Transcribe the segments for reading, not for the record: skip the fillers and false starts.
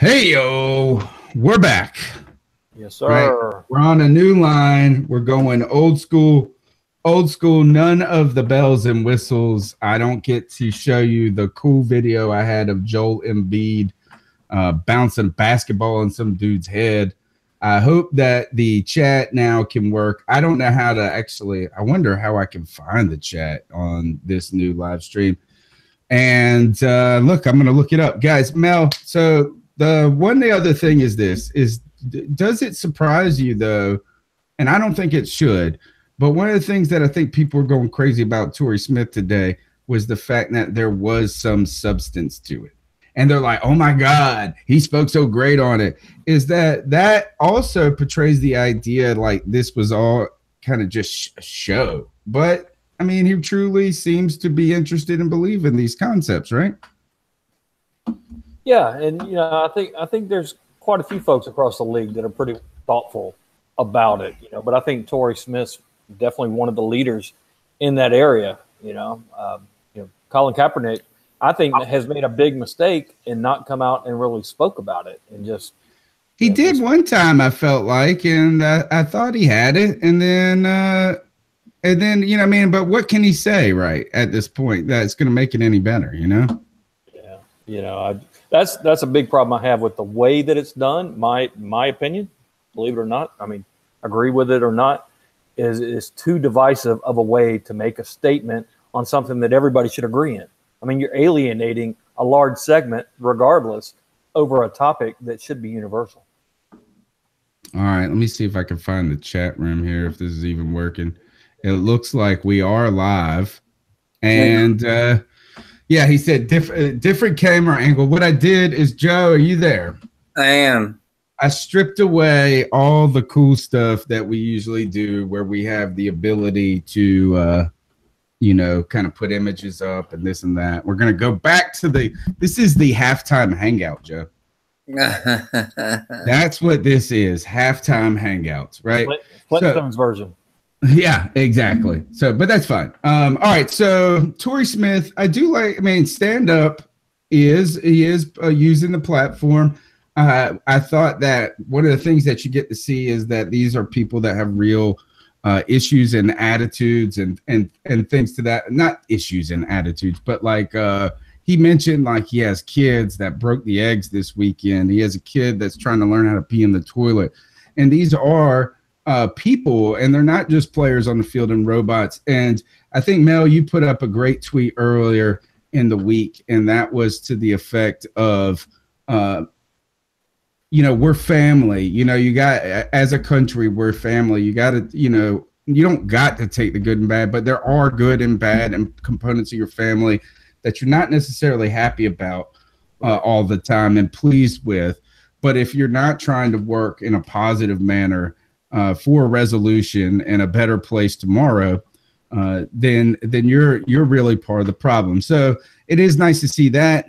Hey, yo, we're back. Yes, sir. Right? We're on a new line. We're going old school. Old school, none of the bells and whistles. I don't get to show you the cool video I had of Joel Embiid bouncing a basketball on some dude's head. I hope that the chat now can work. I don't know how to actually, I wonder how I can find the chat on this new live stream. And look, I'm going to look it up. Guys, Mel, so the other thing is this, does it surprise you though? And I don't think it should, but one of the things that I think people were going crazy about Torrey Smith today was the fact that there was some substance to it. And they're like, oh my God, he spoke so great on it. Is that also portrays the idea like this was all kind of just a show. But I mean, he truly seems to be interested and believe in these concepts, right? Yeah, and I think there's quite a few folks across the league that are pretty thoughtful about it. But I think Torrey Smith's definitely one of the leaders in that area. Colin Kaepernick, I think, has made a big mistake and not come out and really spoke about it and just. He did one time, I felt like, and I thought he had it, and then but what can he say right at this point that's going to make it any better? Yeah, that's a big problem I have with the way that it's done. My opinion, believe it or not, I mean, agree with it or not, is too divisive of a way to make a statement on something that everybody should agree in. I mean, you're alienating a large segment, regardless, over a topic that should be universal. All right, let me see if I can find the chat room here, if this is even working. It looks like we are live. And, yeah, he said different camera angle. What I did is, Joe, are you there? I am. I stripped away all the cool stuff that we usually do where we have the ability to kind of put images up and this and that. We're going to go back to this is the halftime hangout, Joe. That's what this is, halftime hangouts, right? Flintstones version. Yeah, exactly. So, but that's fine. All right. So Torrey Smith, stand up he is using the platform. I thought that one of the things that you get to see is that these are people that have real issues and attitudes and things to that, not issues and attitudes, but like he mentioned, like he has kids that broke the eggs this weekend. He has a kid that's trying to learn how to pee in the toilet. And these are people, and they're not just players on the field and robots. And I think, Mel, you put up a great tweet earlier in the week, and that was to the effect of, we're family. You got, as a country, we're family. You got to, you don't got to take the good and bad, but there are good and bad and components of your family that you're not necessarily happy about all the time and pleased with. But if you're not trying to work in a positive manner for a resolution and a better place tomorrow, then you're really part of the problem. So it is nice to see that,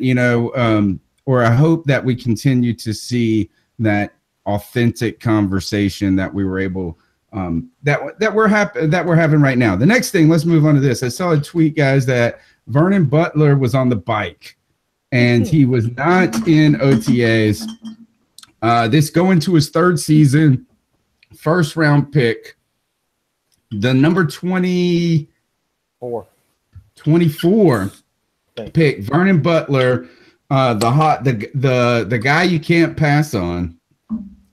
or I hope that we continue to see that authentic conversation that we were able that we're having right now. The next thing, let's move on to this. I saw a tweet, guys, that Vernon Butler was on the bike and he was not in OTAs. This going to his third season, first round pick, the number 24 pick, Vernon Butler, the guy you can't pass on,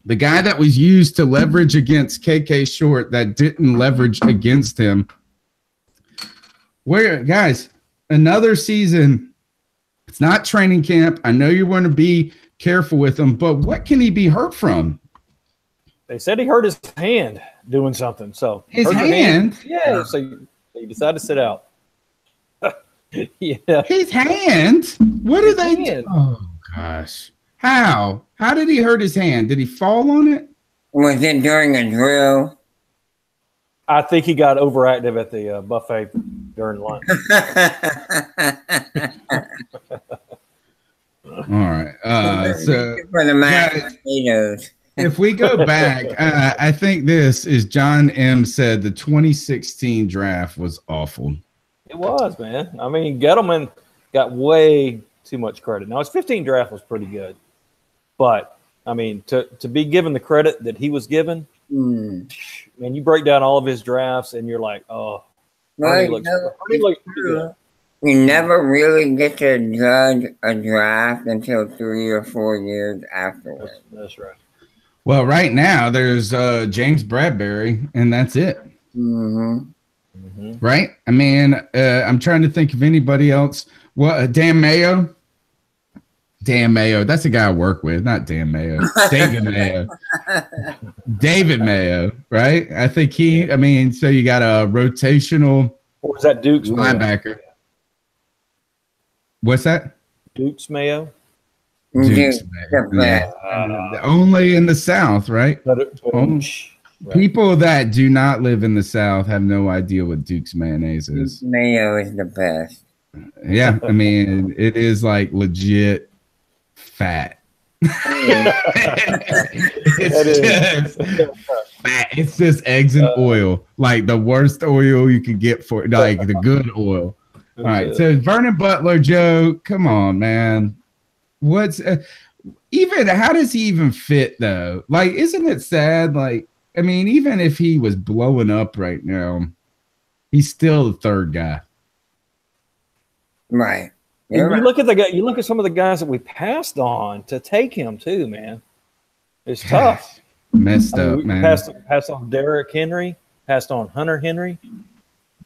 the guy that was used to leverage against KK Short that didn't leverage against him. Guys, another season. It's not training camp. I know you want to be careful with him, but what can he be hurt from? They said he hurt his hand doing something. So his hand? Yeah. So he decided to sit out. Yeah. His hand? What are they doing? Oh gosh. How did he hurt his hand? Did he fall on it? Was it during a drill? I think he got overactive at the buffet during lunch. All right. So for the mashed potatoes. If we go back, I think this is John M. said the 2016 draft was awful. It was, man. I mean, Gettleman got way too much credit. Now, his 15 draft was pretty good. But I mean, to be given the credit that he was given, man, you break down all of his drafts, and you're like, oh, Ernie looks pretty good. You never really get to judge a draft until 3 or 4 years afterwards. That's right. Well, right now there's James Bradbury, and that's it. Right? I mean, I'm trying to think of anybody else. What? Dan Mayo? Dan Mayo. That's the guy I work with, not Dan Mayo. David Mayo. David Mayo, right? I think I mean, so you got a rotational Or was that Duke's linebacker. Mayo? What's that? Duke's Mayo? Duke's Mayo. Yeah. Only in the South, right? People that do not live in the South have no idea what Duke's mayonnaise is. Duke's Mayo is the best. Yeah, I mean, it is like legit fat. It's just fat. It's just eggs and oil, like the worst oil you could get for like the good oil. All right, so Vernon Butler, Joe, come on, man. What's even? How does he even fit though? Like, isn't it sad? Like, I mean, even if he was blowing up right now, he's still the third guy. Right. You look at the guy. You look at some of the guys that we passed on to take him too, man. It's tough. Messed up, man. Passed on Derrick Henry. Passed on Hunter Henry.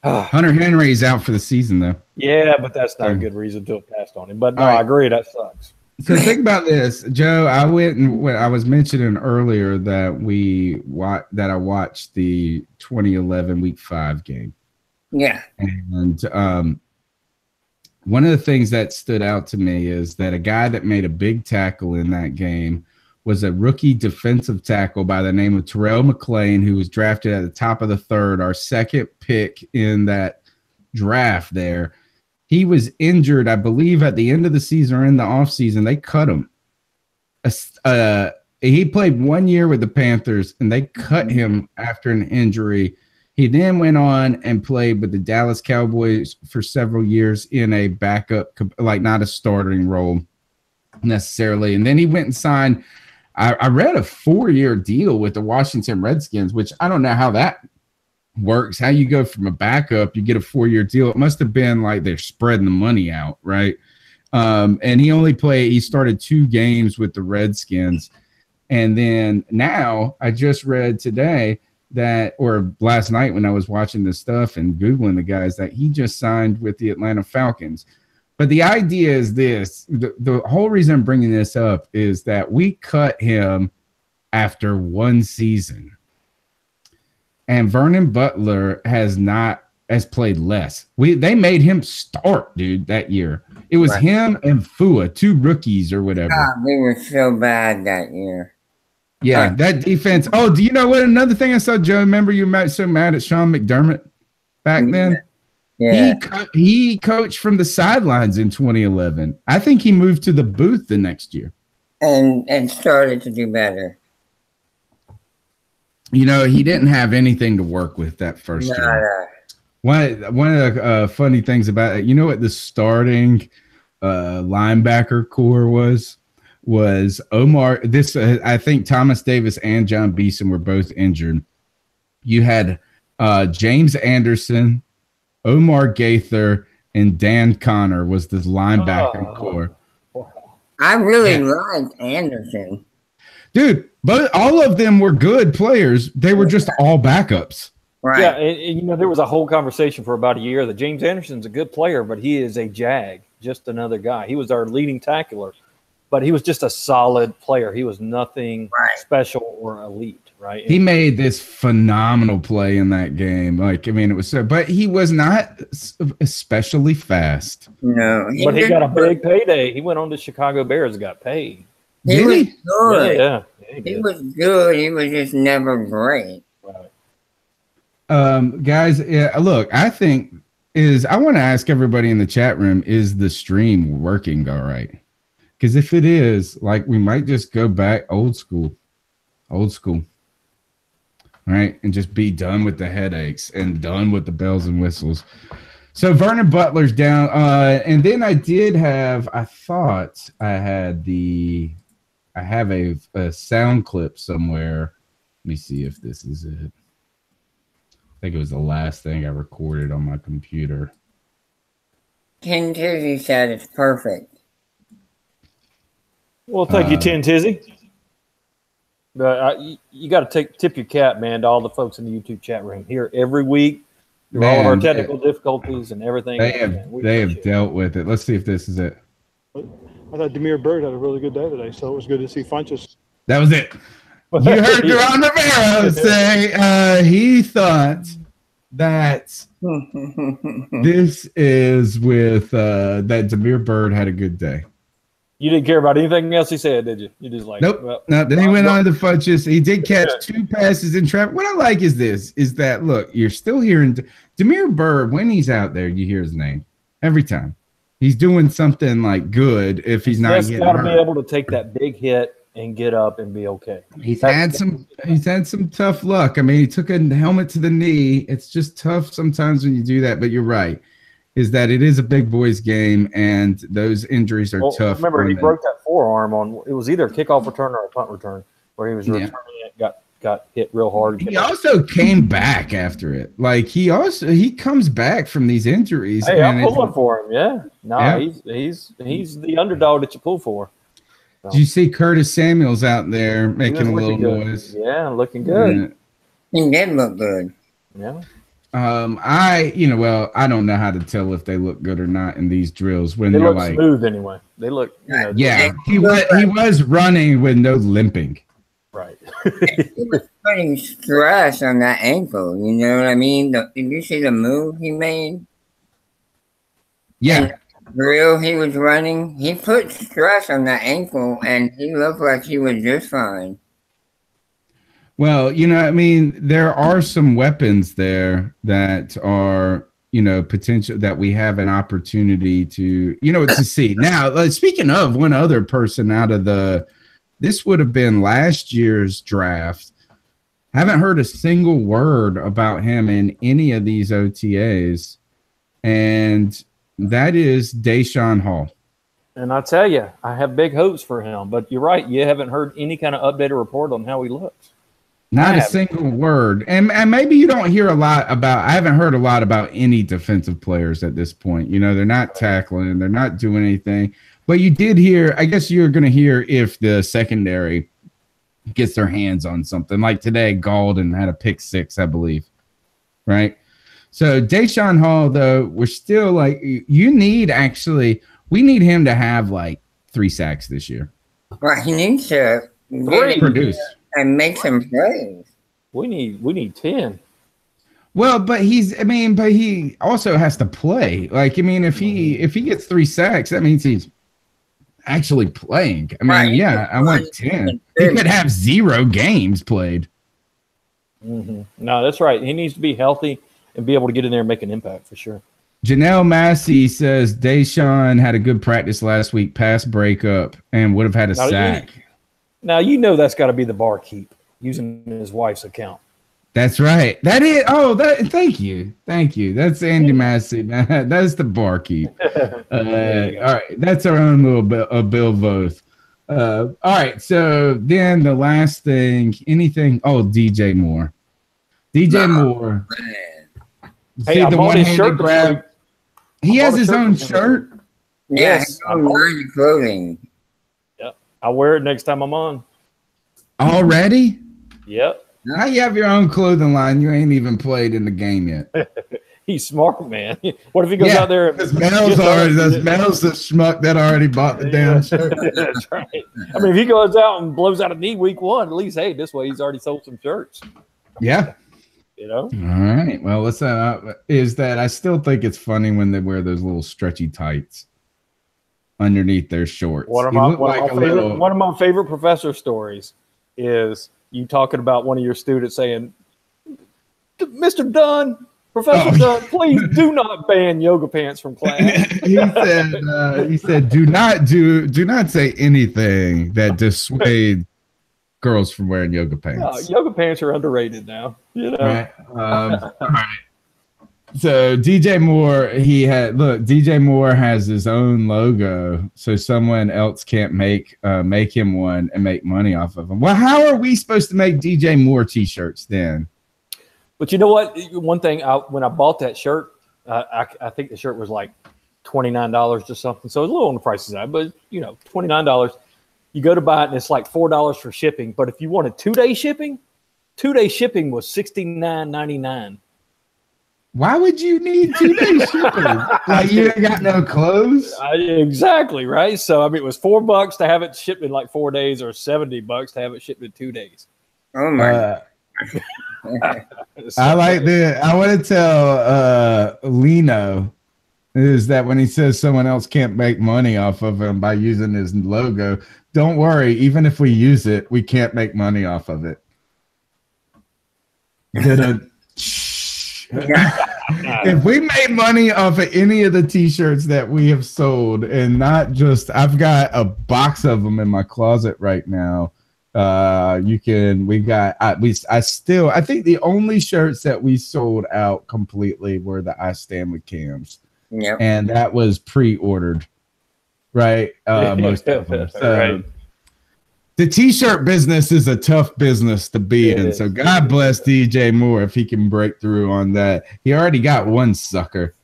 Hunter Henry is out for the season, though. Yeah, but that's not a good reason to have passed on him. But no, I agree. That sucks. So think about this, Joe. I was mentioning earlier that I watched the 2011 Week 5 game. Yeah, and one of the things that stood out to me is that a guy that made a big tackle in that game was a rookie defensive tackle by the name of Terrell McClain, who was drafted at the top of the third, our second pick in that draft there. He was injured, I believe, at the end of the season or in the offseason. They cut him. He played 1 year with the Panthers, and they cut him after an injury. He then went on and played with the Dallas Cowboys for several years in a backup, like not a starting role necessarily. And then he went and signed, I read a 4-year deal with the Washington Redskins, which I don't know how that works. How you go from a backup, you get a 4-year deal. It must have been like they're spreading the money out, right? And he started 2 games with the Redskins. And then now I just read today or last night when I was watching this stuff and Googling the guys, that he just signed with the Atlanta Falcons. But the idea is this, the whole reason I'm bringing this up is that we cut him after 1 season. And Vernon Butler has played less. They made him start, dude, that year. It was him and Fua, 2 rookies or whatever. God, we were so bad that year. Yeah, that defense. Oh, do you know what? Another thing I saw, Joe, remember you were so mad at Sean McDermott back then? Yeah. He coached from the sidelines in 2011. I think he moved to the booth the next year. And started to do better. You know, he didn't have anything to work with that first year. One of the funny things about it, you know what the starting linebacker core was Omar. I think Thomas Davis and John Beeson were both injured. You had James Anderson, Omar Gaither, and Dan Connor was the linebacker core. I really liked Anderson. Dude, but all of them were good players. They were just all backups. Right. Yeah, and you know, there was a whole conversation for about a year that James Anderson's a good player, but he is a jag, just another guy. He was our leading tackler, but he was just a solid player. He was nothing special or elite, right? He made this phenomenal play in that game. Like, I mean, it was so, but he was not especially fast. No. But he got a big payday. He went on to Chicago Bears and got paid. He was good. Yeah. He was good. He was just never great. Right. Guys, look, I want to ask everybody in the chat room, is the stream working all right? Because if it is, like, we might just go back old school, all right, and just be done with the headaches and done with the bells and whistles. So Vernon Butler's down, and then I thought I had I have a sound clip somewhere. Let me see if this is it. I think it was the last thing I recorded on my computer. Ken Tizzy said it's perfect. Well, thank you, Tin Tizzy. But you got to tip your cap, man, to all the folks in the YouTube chat room here every week through all of our technical difficulties and everything. They have dealt with it. Let's see if this is it. I thought Demir Bird had a really good day today, so it was good to see Funches. That was it. You heard Duran Rivera say he thought that this is with that Demir Bird had a good day. You didn't care about anything else he said, did you? You just like nope. Well, no. Then he went on to Funches. He did catch 2 passes in traffic. What I like is that look, you're still hearing Demir Bird when he's out there. You hear his name every time. He's doing something like good. If he's not getting hurt, got to be able to take that big hit and get up and be okay. He's had some tough luck. I mean, he took a helmet to the knee. It's just tough sometimes when you do that. But you're right, is that it is a big boys game, and those injuries are tough. Remember, he broke that forearm on. It was either a kickoff return or a punt return where he was returning it. Got hit real hard. He also came back after it. Like he comes back from these injuries. Hey, I'm pulling for him. Yeah, no, he's the underdog that you pull for. So. Did you see Curtis Samuel's out there making a little noise? Yeah, looking good. He did look good. Yeah. I don't know how to tell if they look good or not in these drills when they they're look like smooth anyway. They look. He was running with no limping. Right. He was putting stress on that ankle. You know what I mean? Did you see the move he made? Yeah. And the drill he was running, he put stress on that ankle, and he looked like he was just fine. Well, there are some weapons there that are, potential that we have an opportunity to see. Now, speaking of one other person out of this would have been last year's draft. Haven't heard a single word about him in any of these OTAs, and that is Deshaun Hall. And I tell you, I have big hopes for him. But you're right, you haven't heard any kind of updated report on how he looks. Not a single word. And maybe you don't hear a lot about – I haven't heard a lot about any defensive players at this point. They're not tackling. They're not doing anything. But you did hear – I guess you're going to hear if the secondary gets their hands on something. Like today, Galden had a pick 6, I believe. Right? So Deshaun Hall, though, we're still like – we need him to have like 3 sacks this year. Well, he needs to produce. And make some plays. We need 10. Well, but he also has to play. Like, if he gets 3 sacks, that means he's actually playing. I want 10. He could have 0 games played. Mm-hmm. No, that's right. He needs to be healthy and be able to get in there and make an impact for sure. Janelle Massey says Deshaun had a good practice last week, pass breakup, and would have had a sack. Now, that's got to be the barkeep using his wife's account. That's right. That is. Oh, thank you. That's Andy Massey. That's the barkeep. All right. That's our own little Bill Voth. All right. So then the last thing, anything. Oh, DJ Moore. Moore. Hey, I'm on his shirt grab. He has his own shirt. Yes, I'm wearing clothing. I'll wear it next time I'm on. Already? Yep. How you have your own clothing line? You ain't even played in the game yet. He's smart, man. What if he goes out there? Because Mel's the schmuck that already bought the damn shirt. That's right. If he goes out and blows out a knee week 1, at least, hey, this way he's already sold some shirts. Yeah. All right. Well, what's is that I still think it's funny when they wear those little stretchy tights underneath their shorts. One of my favorite professor stories is you talking about one of your students saying, Mr. Dunn, Professor Dunn, please do not ban yoga pants from class. he said, do not say anything that dissuades girls from wearing yoga pants. Yoga pants are underrated now. Right. All right. So DJ Moore, DJ Moore has his own logo, so someone else can't make him one and make money off of him. Well, how are we supposed to make DJ Moore t-shirts then? But you know what? One thing, when I bought that shirt, I think the shirt was like $29 or something. So it was a little on the price side, but $29. You go to buy it and it's like $4 for shipping. But if you wanted 2-day shipping, 2-day shipping was $69.99. Why would you need 2-day shipping? Like you ain't got no clothes? Exactly, right? So I mean, it was $4 to have it shipped in like 4 days, or $70 to have it shipped in 2 days. Oh my! I like that. I want to tell Lino is that when he says someone else can't make money off of him by using his logo, don't worry. Even if we use it, we can't make money off of it. If we made money off of any of the t-shirts that we have sold, and not just, I've got a box of them in my closet right now. I think the only shirts that we sold out completely were the I Stand With Cams. Yep. And that was pre-ordered, right? Most of them. So, right. The t-shirt business is a tough business to be in. So God bless DJ Moore if he can break through on that. He already got one sucker.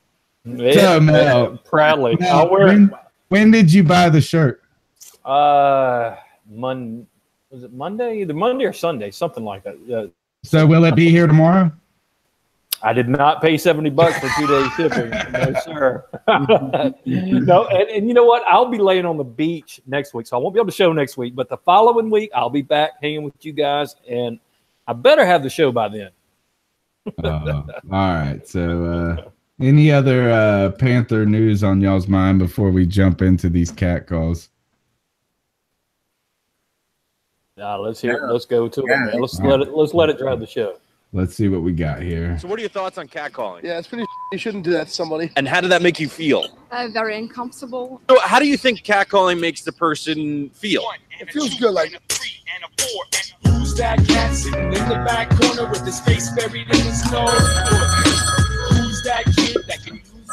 Yeah, so, Mel, proudly. Mel, when did you buy the shirt? Was it Monday? Either Monday or Sunday, something like that. So will it be here tomorrow? I did not pay $70 for 2-day shipping. No, sir. No, and you know what? I'll be laying on the beach next week, so I won't be able to show next week. But the following week, I'll be back hanging with you guys, and I better have the show by then. All right. So any other Panther news on y'all's mind before we jump into these cat calls? Let's hear it. Let's go to it, man. Let's let it drive the show. Let's see what we got here. So what are your thoughts on catcalling? Yeah, it's pretty. You shouldn't do that to somebody. And how did that make you feel? Very uncomfortable. So how do you think catcalling makes the person feel? It feels good, like. Who's that cat sitting in the back corner with his face buried in the snow? Who's that kid that can use one?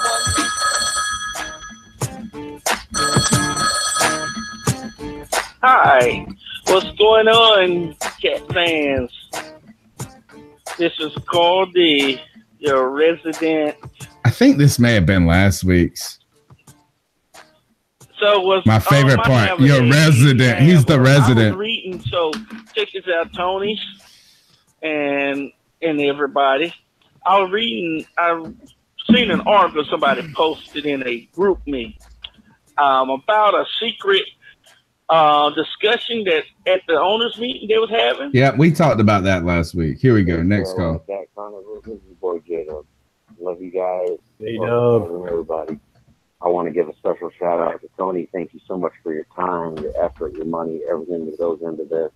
Hi, what's going on, cat fans? This is Caldy, your resident. I think this may have been last week's. So was my favorite part. Your resident. He's the resident. I was reading, so check this out, Tony, and everybody. I've seen an article somebody posted in a group me about a secret discussion that at the owners meeting they was having. Yeah, we talked about that last week. Here we go. Next call. This is boy J-Dub. Love you guys. J-Dub. Everybody. I want to give a special shout out to Tony. Thank you so much for your time, your effort, your money, everything that goes into this.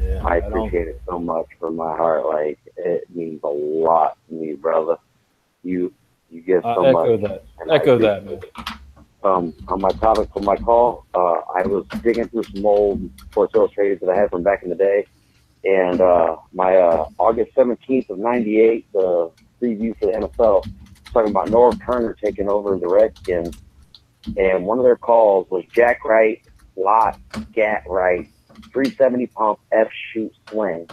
Yeah, I appreciate it so much from my heart. Like, it means a lot to me, brother. You give so much. Echo that, man. On my topic for my call, I was digging through some old Sports Illustrated that I had from back in the day, and my August 17th of '98, the preview for the NFL, talking about Norv Turner taking over the Redskins, and one of their calls was Jack Wright, Lot, Gat Wright, 370 pump, F shoot swing.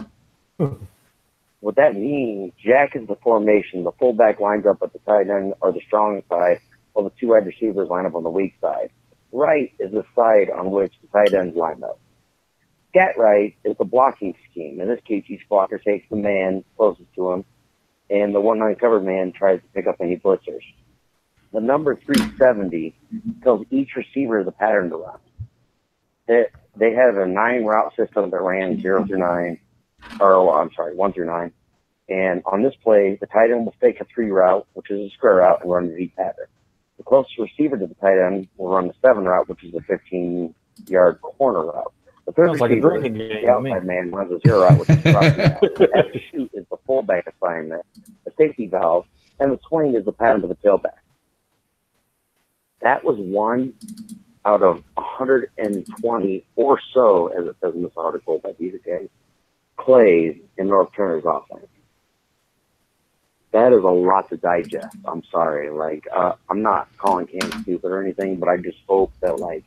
What that means, Jack is the formation. The fullback lines up at the tight end or the strong side, while the two wide receivers line up on the weak side. Right is the side on which the tight ends line up. Gat right is the blocking scheme. In this case, each blocker takes the man closest to him, and the 1-9 covered man tries to pick up any blitzers. The number 370 tells each receiver the pattern to run. They have a 9-route system that ran 0 through 9, or I'm sorry, 1 through 9. And on this play, the tight end will fake a 3 route, which is a square route, and run the deep pattern. The closest receiver to the tight end will run the 7 route, which is a 15-yard corner route. The third receiver, the outside man, runs a 0 route, which is a crossing route. The F to shoot is the fullback assignment, the safety valve, and the swing is the pattern to the tailback. That was one out of 120 or so, as it says in this article by these guys, plays in North Turner's offense. that is a lot to digest. I'm sorry. Like, I'm not calling Cam stupid or anything, but I just hope that, like,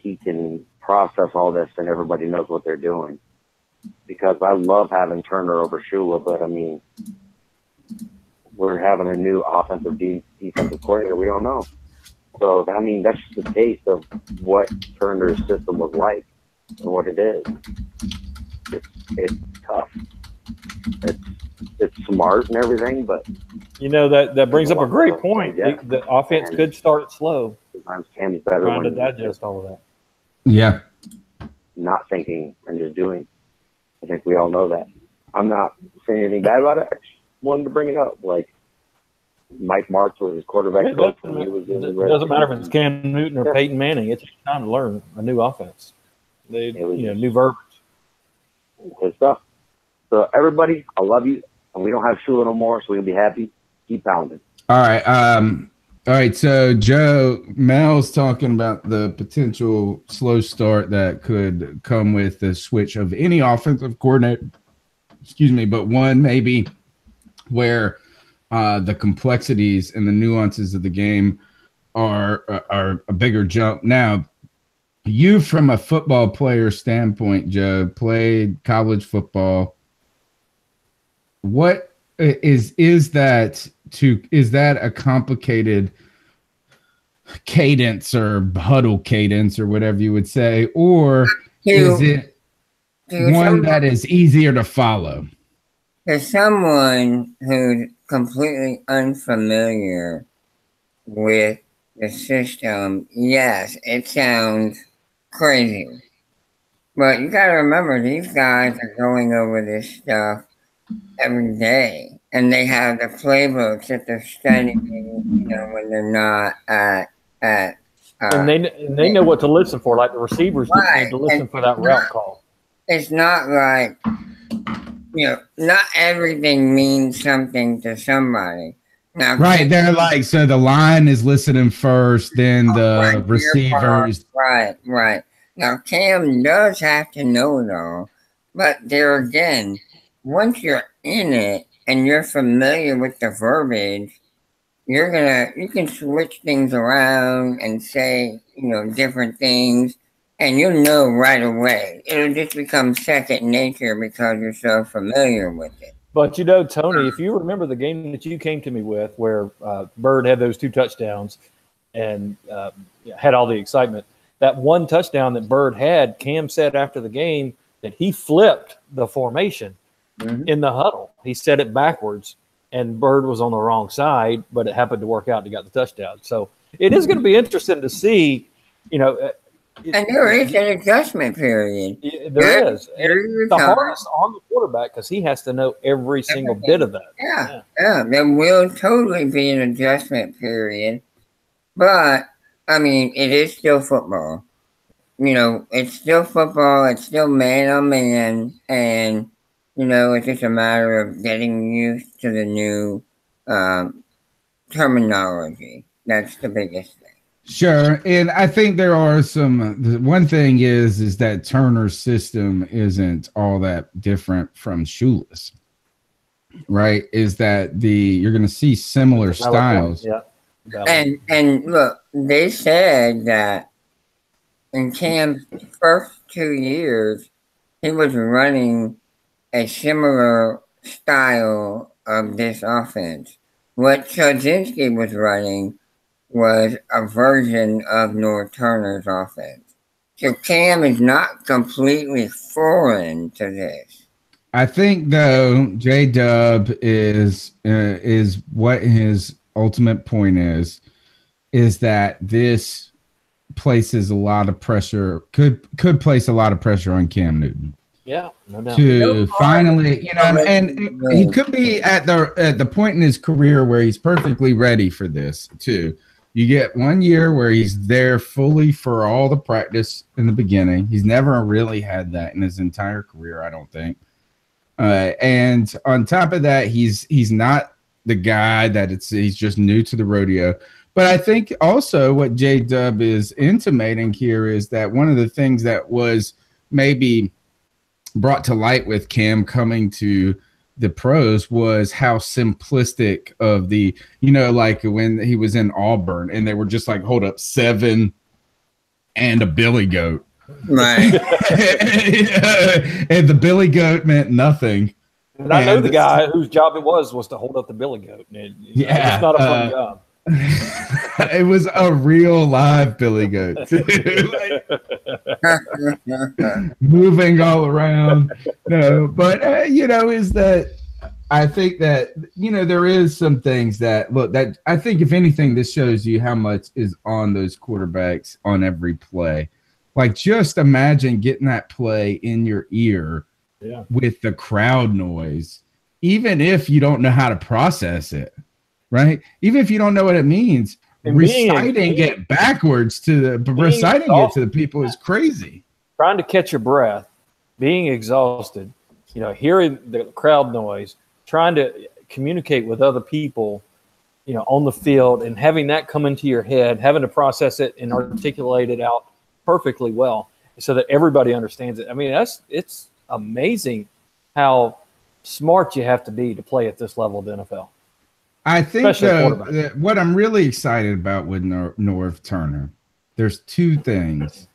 he can process all this and everybody knows what they're doing. Because I love having Turner over Shula, but, I mean, we're having a new offensive defensive coordinator. We don't know. So, I mean, that's just a taste of what Turner's system was like and what it is. It's tough. It's smart and everything, but you know that brings up a great point. The offense could start slow. Sometimes Cam's better trying to when digest all of that. Yeah. Not thinking and just doing. I think we all know that. I'm not saying anything bad about it. I just wanted to bring it up. Like, Mike Martz was his quarterback coach when he was in the It doesn't matter if it's Cam Newton or Peyton Manning. It's time to learn a new offense. New verbiage. Good stuff. So, everybody, I love you. And we don't have Shula no more, so we'll be happy. Keep pounding. All right. All right. So, Joe, Mel's talking about the potential slow start that could come with the switch of any offensive coordinator. Excuse me, but one maybe where the complexities and the nuances of the game are a bigger jump. Now, you, from a football player standpoint, Joe, played college football. What is that a complicated cadence or huddle cadence or whatever you would say, or is it one that is easier to follow? For someone who's completely unfamiliar with the system, yes, it sounds crazy. But you got to remember, these guys are going over this stuff every day, and they have the playbooks that they're studying, when they're not at and they know what to listen for. Like the receivers need to listen for that route call. It's not like, not everything means something to somebody. Now, right, they're like, so the line is listening first, then the receivers. Right. Now, Cam does have to know it all, but there again, once you're in it and you're familiar with the verbiage, you can switch things around and say, different things, and you'll know right away. It'll just become second nature because you're so familiar with it. But, Tony, if you remember the game that you came to me with where Bird had those 2 touchdowns and had all the excitement, that one touchdown that Bird had, Cam said after the game that he flipped the formation in the huddle. He said it backwards, and Bird was on the wrong side, but it happened to work out and he got the touchdown. So it is going to be interesting to see, and there is an adjustment period. There is. It's the hardest on the quarterback because he has to know every single bit of that. Yeah. There will totally be an adjustment period. But, I mean, it is still football. It's still football. It's still man on man. And, it's just a matter of getting used to the new terminology. That's the biggest thing. Sure, and I think there are one thing is that Turner's system isn't all that different from Shula's, right? Is that you're going to see similar styles. Yeah. And look, they said that in Cam's first 2 years, he was running a similar style of this offense. What Chodzinski was running was a version of North Turner's offense. So Cam is not completely foreign to this. I think, though, J-Dub is what his ultimate point is that this places a lot of pressure, could place a lot of pressure on Cam Newton. Yeah, no doubt. To finally, and he could be at the point in his career where he's perfectly ready for this too. You get 1 year where he's there fully for all the practice in the beginning. He's never really had that in his entire career, I don't think. And on top of that, he's not the guy that he's just new to the rodeo. But I think also what J-Dub is intimating here is that one of the things that was maybe brought to light with Cam coming to the pros was how simplistic of the, like when he was in Auburn and they were just like, hold up, 7 and a billy goat. Right. And the billy goat meant nothing. And I know the guy whose job it was to hold up the billy goat. It's not a fun job. It was a real live billy goat too. Moving all around. No, but is that I think that there is some things that I think if anything this shows you how much is on those quarterbacks on every play. Like just imagine getting that play in your ear with the crowd noise, even if you don't know how to process it. Right? Even if you don't know what it means, and reciting it backwards to the people is crazy. Trying to catch your breath, being exhausted, hearing the crowd noise, trying to communicate with other people, on the field, and having that come into your head, having to process it and articulate it out perfectly well so that everybody understands it. I mean, it's amazing how smart you have to be to play at this level of the NFL. I think what I'm really excited about with Norv Turner, there's 2 things.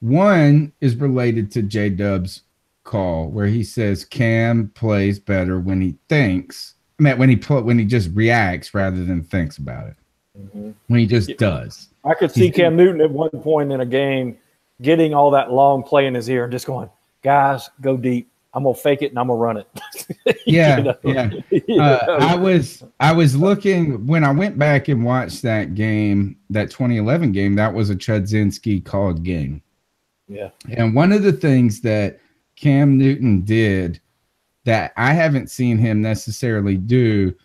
One is related to J-Dub's call where he says Cam plays better when he thinks. When he just reacts rather than thinks about it. Mm-hmm. When he just does. I could see Cam Newton at one point in a game getting all that long play in his ear and just going, guys, go deep. I'm gonna fake it and I'm gonna run it. Yeah. I was looking when I went back and watched that game, that 2011 game. That was a Chudzinski called game. Yeah. And one of the things that Cam Newton did that I haven't seen him necessarily do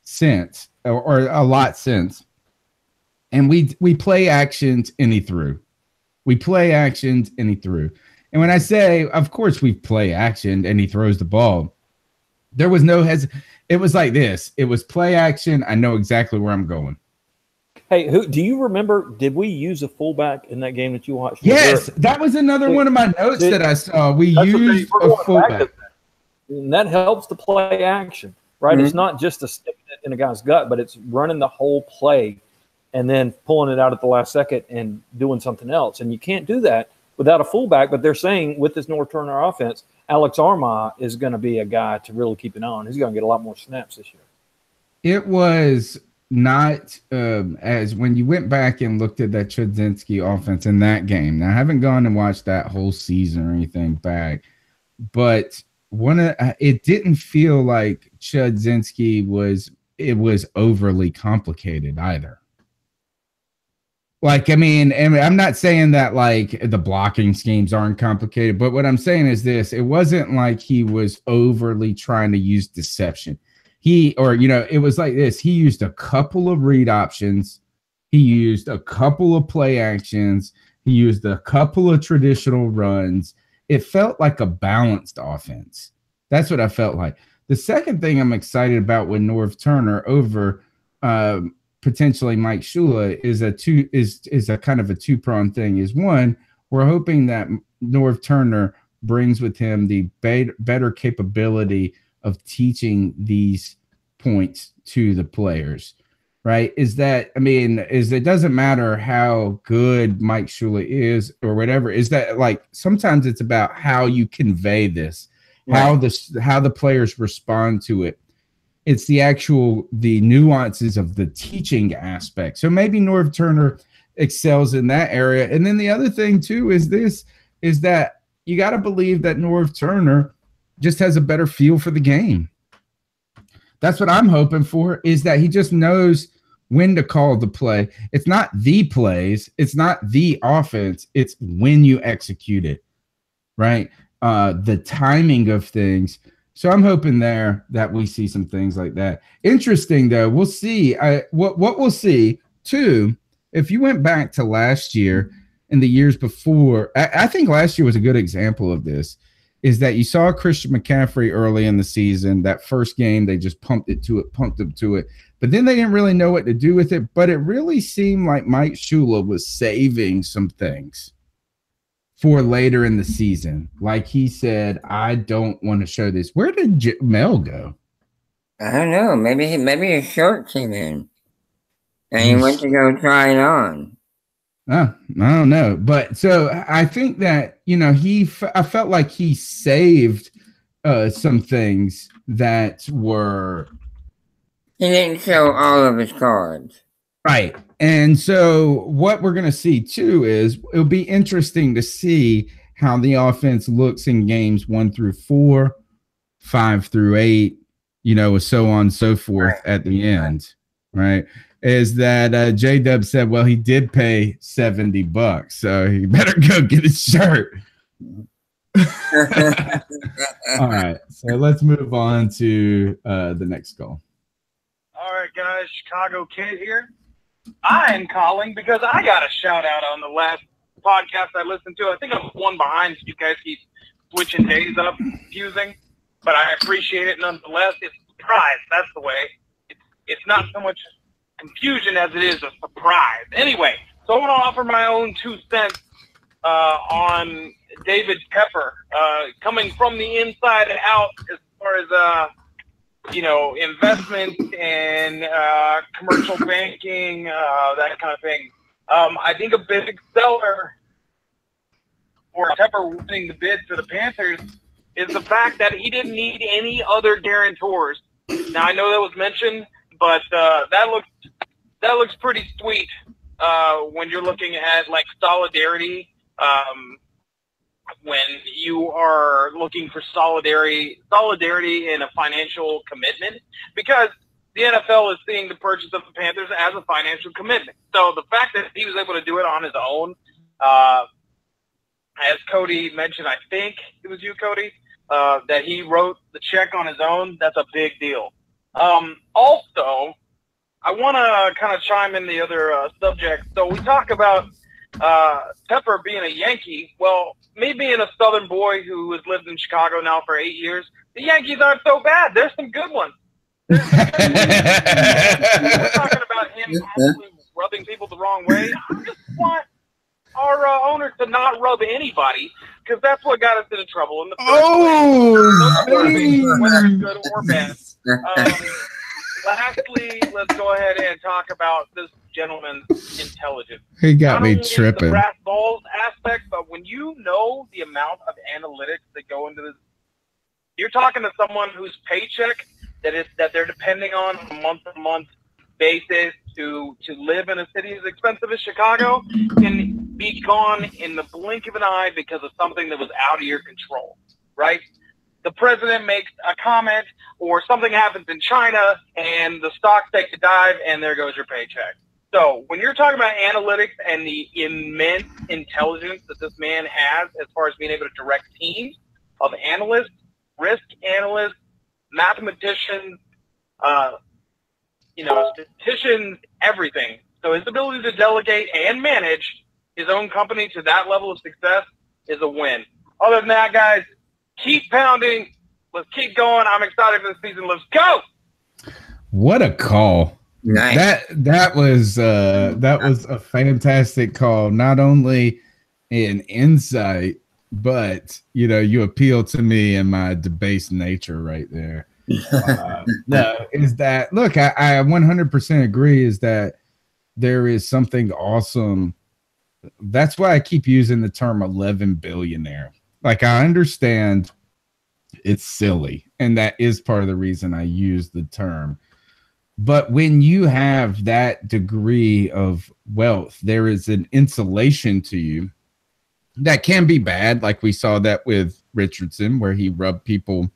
since, or a lot since, and we play actions and he threw. We play actions and he threw. And when I say, of course, we play action and he throws the ball, there was no it was like this. It was play action. I know exactly where I'm going. Hey, do you remember, did we use a fullback in that game that you watched? Yes, that was another one of my notes that I saw. We used a fullback. And that helps the play action, right? Mm-hmm. It's not just a stick in a guy's gut, but it's running the whole play and then pulling it out at the last second and doing something else. And you can't do that without a fullback, but they're saying with this North Turner offense, Alex Armah is going to be a guy to really keep an eye on. He's going to get a lot more snaps this year. It was not as when you went back and looked at that Chudzinski offense in that game. Now, I haven't gone and watched that whole season or anything back, but it didn't feel like Chudzinski was overly complicated either. Like, I mean, I'm not saying that like the blocking schemes aren't complicated, but what I'm saying is this: it wasn't like he was overly trying to use deception. It was like this. He used a couple of read options. He used a couple of play actions. He used a couple of traditional runs. It felt like a balanced offense. That's what I felt like. The second thing I'm excited about with Norv Turner over potentially Mike Shula is a kind of a 2-pronged thing. Is one, we're hoping that Norv Turner brings with him the better capability of teaching these points to the players, right? It doesn't matter how good Mike Shula is or whatever, is that like sometimes it's about how you convey this, right, how the players respond to it. It's the nuances of the teaching aspect. So maybe Norv Turner excels in that area. And then the other thing too is that you got to believe that Norv Turner just has a better feel for the game. That's what I'm hoping for, is that he just knows when to call the play. It's not the plays. It's not the offense. It's when you execute it, right? The timing of things. So I'm hoping there that we see some things like that. Interesting, though. We'll see. What we'll see, too, if you went back to last year and the years before, I think last year was a good example of this, is that you saw Christian McCaffrey early in the season. That first game, they just pumped him to it. But then they didn't really know what to do with it. But it really seemed like Mike Shula was saving some things for later in the season. Like he said, I don't want to show this. Where did Mel go? I don't know. Maybe his shirt came in, and he went to go try it on. I don't know, but so I think that I felt like he saved some things that were. He didn't show all of his cards. Right. And so what we're going to see too is it'll be interesting to see how the offense looks in games 1 through 4, 5 through 8, so on and so forth at the end. Right. Is that J-Dub said, well, he did pay $70, so he better go get his shirt. All right. So let's move on to the next goal. All right, guys. Chicago Kid here. I am calling because I got a shout out on the last podcast I listened to. I think I'm one behind. You guys keep switching days up, confusing, but I appreciate it nonetheless. It's a surprise. That's the way. It's not so much confusion as it is a surprise. Anyway, so I want to offer my own 2 cents on David Pepper, coming from the inside out as far as investment and commercial banking, that kind of thing. I think a big seller for Pepper winning the bid for the Panthers is the fact that he didn't need any other guarantors. Now I know that was mentioned, but that looks pretty sweet when you're looking at like solidarity. When you are looking for solidarity and a financial commitment, because the NFL is seeing the purchase of the Panthers as a financial commitment. So the fact that he was able to do it on his own, as Cody mentioned, I think it was you, Cody, that he wrote the check on his own, that's a big deal. Also, I want to kind of chime in the other subject. So we talk about Pepper being a Yankee. Well, me being a Southern boy who has lived in Chicago now for 8 years, the Yankees aren't so bad. There's some good ones. We're talking about him absolutely rubbing people the wrong way. I just want our owners to not rub anybody, because that's what got us into trouble in the first place. Whether it's good or bad. Lastly, let's go ahead and talk about this gentleman's intelligence. He got me Not only tripping. the brass balls aspect, but when you know the amount of analytics that go into this, you're talking to someone whose paycheck that they're depending on a month-to-month basis to live in a city as expensive as Chicago can be gone in the blink of an eye because of something that was out of your control, right? The president makes a comment or something happens in China and the stocks take a dive and there goes your paycheck. So when you're talking about analytics and the immense intelligence that this man has as far as being able to direct teams of analysts, risk analysts, mathematicians, statisticians, everything. So his ability to delegate and manage his own company to that level of success is a win. Other than that, guys, keep pounding. Let's keep going. I'm excited for the season. Let's go. What a call. Nice. That was a fantastic call. Not only in insight, but you appeal to me and my debased nature right there. No, is that look? I 100% agree. Is that there is something awesome. That's why I keep using the term 11 billionaire. Like, I understand it's silly, and that is part of the reason I use the term. But when you have that degree of wealth, there is an insulation to you that can be bad. Like we saw that with Richardson, where he rubbed people.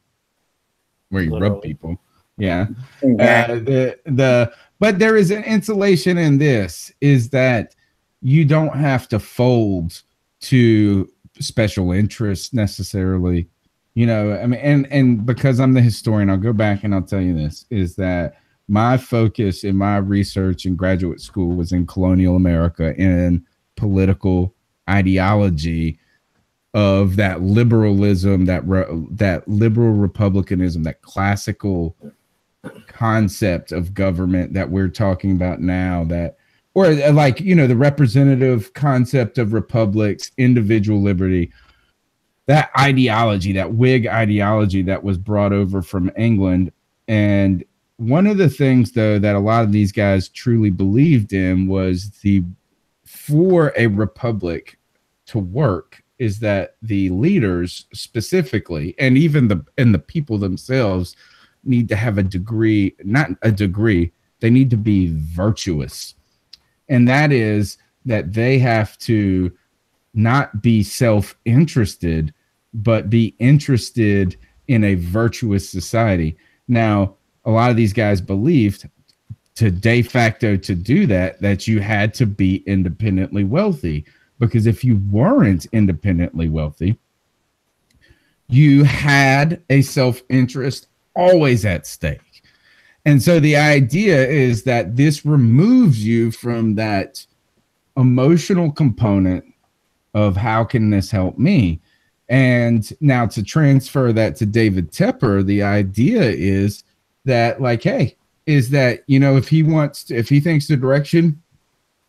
Yeah. But there is an insulation in this, is that you don't have to fold to special interests necessarily. And because I'm the historian, I'll go back and I'll tell you this, is that my focus in my research in graduate school was in colonial America and political ideology of that liberalism, that liberal republicanism, that classical concept of government that we're talking about now, that or like, the representative concept of republics, individual liberty, that ideology, that Whig ideology that was brought over from England. And one of the things, though, that a lot of these guys truly believed in was for a republic to work is that the leaders specifically, and even the people themselves, need to have they need to be virtuous. And that is that they have to not be self-interested, but be interested in a virtuous society. Now, a lot of these guys believed to de facto to do that you had to be independently wealthy, because if you weren't independently wealthy, you had a self-interest always at stake. And so the idea is that this removes you from that emotional component of how can this help me? And now to transfer that to David Tepper, the idea is that, like, hey, is that, if he thinks the direction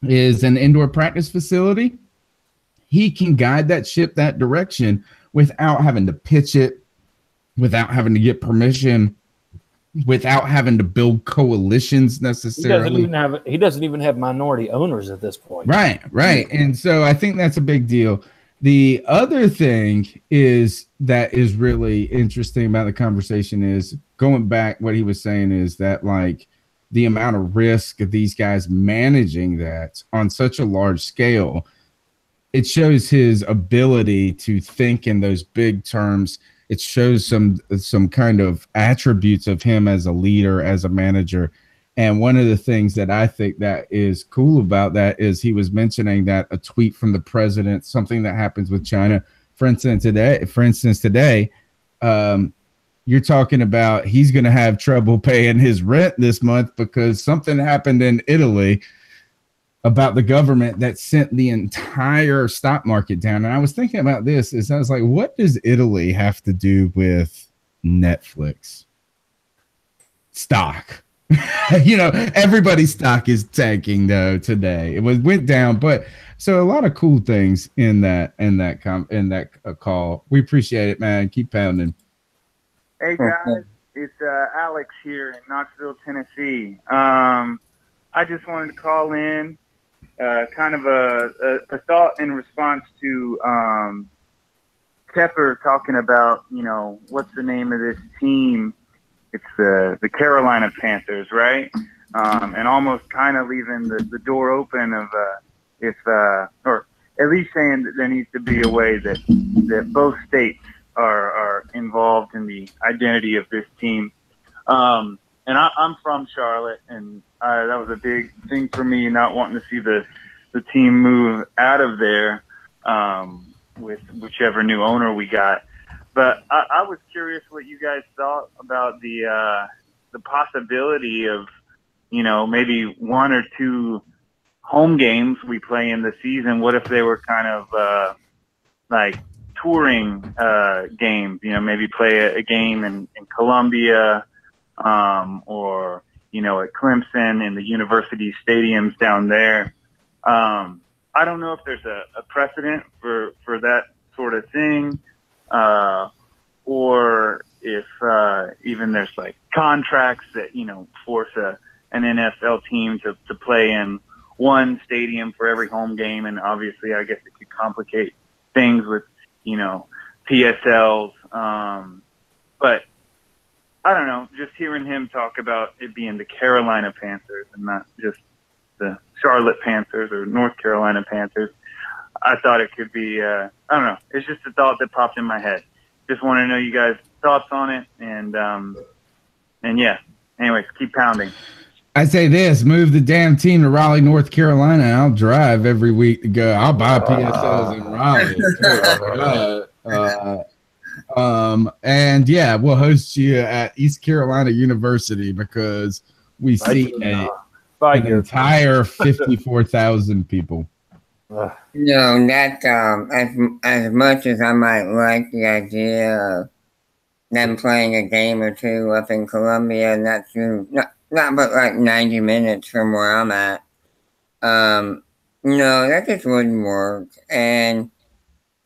is an indoor practice facility, he can guide that ship that direction without having to pitch it, without having to get permission, without having to build coalitions necessarily. He doesn't even have minority owners at this point. Right. And so I think that's a big deal. The other thing that is really interesting about the conversation is, going back, what he was saying is that, like, the amount of risk of these guys managing that on such a large scale, it shows his ability to think in those big terms. It shows some kind of attributes of him as a leader, as a manager. And one of the things that I think that is cool about that is he was mentioning that a tweet from the president, something that happens with China, for instance, today, you're talking about he's going to have trouble paying his rent this month because something happened in Italy about the government that sent the entire stock market down. And I was thinking about this, I was like, what does Italy have to do with Netflix stock? Everybody's stock is tanking though today. It went down, but so a lot of cool things in that call. We appreciate it, man. Keep pounding. Hey guys, it's Alex here in Knoxville, Tennessee. I just wanted to call in, kind of a thought in response to Tepper talking about, what's the name of this team? It's the Carolina Panthers, right? And almost kind of leaving the door open of or at least saying that there needs to be a way that both states are involved in the identity of this team. And I'm from Charlotte, and that was a big thing for me, not wanting to see the team move out of there with whichever new owner we got. But I was curious what you guys thought about the possibility of, maybe one or two home games we play in the season. What if they were kind of like touring games? Maybe play a game in Columbia, or at Clemson in the university stadiums down there. I don't know if there's a precedent for that sort of thing. Or if even there's like contracts that force an NFL team to play in one stadium for every home game, and obviously I guess it could complicate things with PSLs. But I don't know. Just hearing him talk about it being the Carolina Panthers and not just the Charlotte Panthers or North Carolina Panthers, I thought it could be, I don't know. It's just a thought that popped in my head. Just want to know you guys' thoughts on it. And yeah, anyways, keep pounding. I say this, move the damn team to Raleigh, North Carolina. I'll drive every week to go. I'll buy PSLs in Raleigh. And yeah, we'll host you at East Carolina University because we see an entire 54,000 people. That as much as I might like the idea of them playing a game or two up in Columbia, not but like 90 minutes from where I'm at. No, that just wouldn't work. And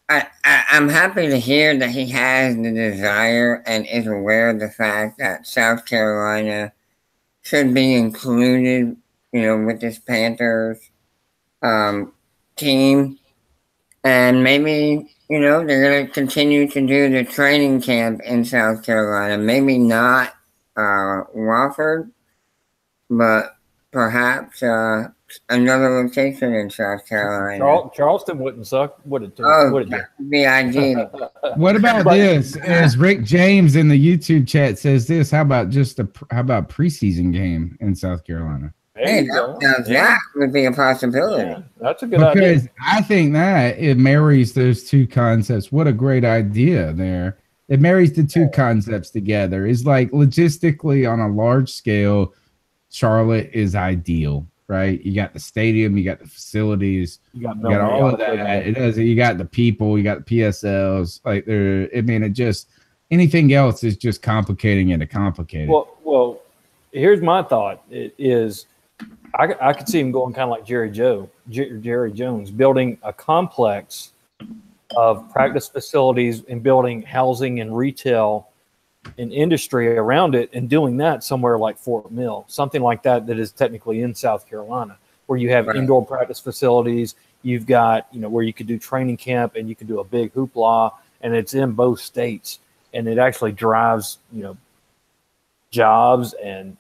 I'm happy to hear that he has the desire and is aware of the fact that South Carolina should be included, with this Panthers team. And maybe, they're going to continue to do the training camp in South Carolina. Maybe not Wofford, but perhaps another location in South Carolina. Charleston wouldn't suck, would it? Oh, would it? that would be ideal. What about this? As Rick James in the YouTube chat says this, how about preseason game in South Carolina? Hey, that would be a possibility. Yeah, that's a good idea. Because I think that it marries those two concepts. What a great idea there. It marries the two concepts together. It's like logistically on a large scale, Charlotte is ideal, right? You got the stadium, you got the facilities, you got all of that. It does. You got the people, you got the PSLs. It just anything else is just complicating it. Complicated. Well, here's my thought. It is. I could see him going kind of like Jerry Jones, building a complex of practice facilities and building housing and retail and industry around it, and doing that somewhere like Fort Mill, something like that is technically in South Carolina, where you have indoor practice facilities. You've got, where you could do training camp and you can do a big hoopla, and it's in both states, and it actually drives, jobs and,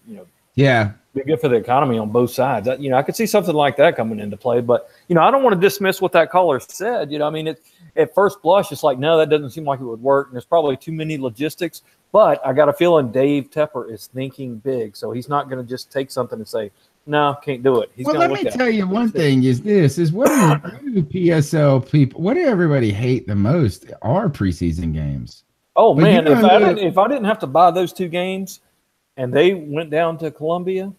be good for the economy on both sides. I could see something like that coming into play, but I don't want to dismiss what that caller said. At first blush, it's like, no, that doesn't seem like it would work, and there's probably too many logistics. But I got a feeling Dave Tepper is thinking big, so he's not going to just take something and say, no, can't do it. Let me tell you one thing is what do PSL people, what do everybody hate the most are preseason games. Oh, man, if I didn't have to buy those two games and they went down to Columbia,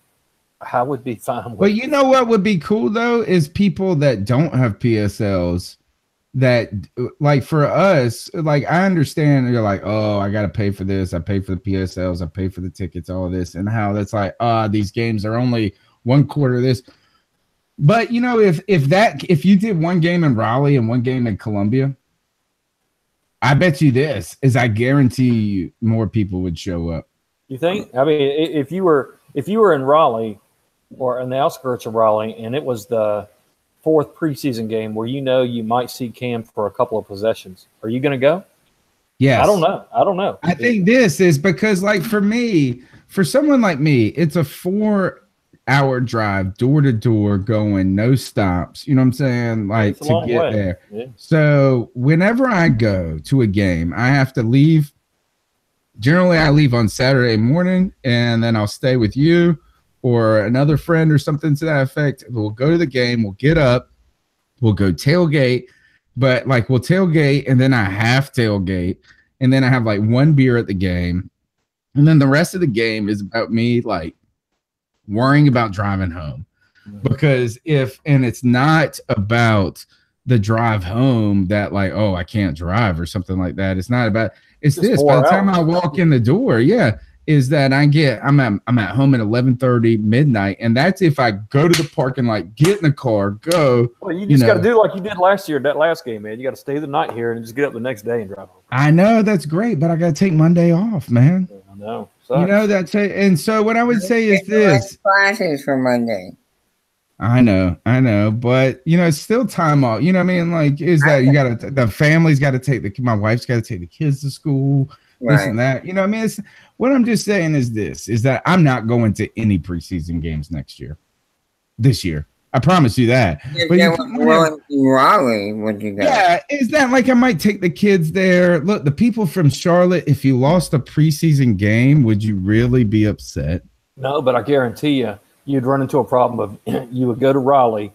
I would be fine with it. But you know what would be cool, though, is people that don't have PSLs that, like, for us, like, I understand you're like, oh, I got to pay for this. I pay for the PSLs. I pay for the tickets, all of this, and how that's like, these games are only one quarter of this. But, if you did one game in Raleigh and one game in Columbia, I bet you I guarantee you more people would show up. You think? I mean, if you were in Raleigh or in the outskirts of Raleigh, and it was the fourth preseason game where you might see Cam for a couple of possessions, are you going to go? Yes. I don't know. I think this is because, like, for someone like me, it's a 4-hour drive door to door going, no stops. You know what I'm saying? Like, to get there. Yeah. So whenever I go to a game, I have to leave. Generally, I leave on Saturday morning, and then I'll stay with you or another friend or something to that effect. We'll go to the game. We'll get up. We'll go tailgate. But, like, we'll tailgate, and then I half tailgate, and then I have, like, one beer at the game. And then the rest of the game is about me, like, worrying about driving home. Because it's not about the drive home that, like, oh, I can't drive or something like that. It's not about – it's this. By the time I walk in the door, is that I'm at home at 11:30 midnight, and that's if I go to the parking lot, get in the car, go. Well, you just got to do like you did last year, that last game, man. You got to stay the night here and just get up the next day and drive home. I know that's great, but I got to take Monday off, man. I know. That's it. And so what I would say is this: classes for Monday. I know, but it's still time off. You know what I mean? Like, is that you got to? The family's got to take my wife's got to take the kids to school, this and that. You know what I mean? What I'm just saying is that I'm not going to any preseason games this year. I promise you that. But Raleigh, would you go? Yeah, is that like I might take the kids there? Look, the people from Charlotte, if you lost a preseason game, would you really be upset? No, but I guarantee you'd run into a problem of you would go to Raleigh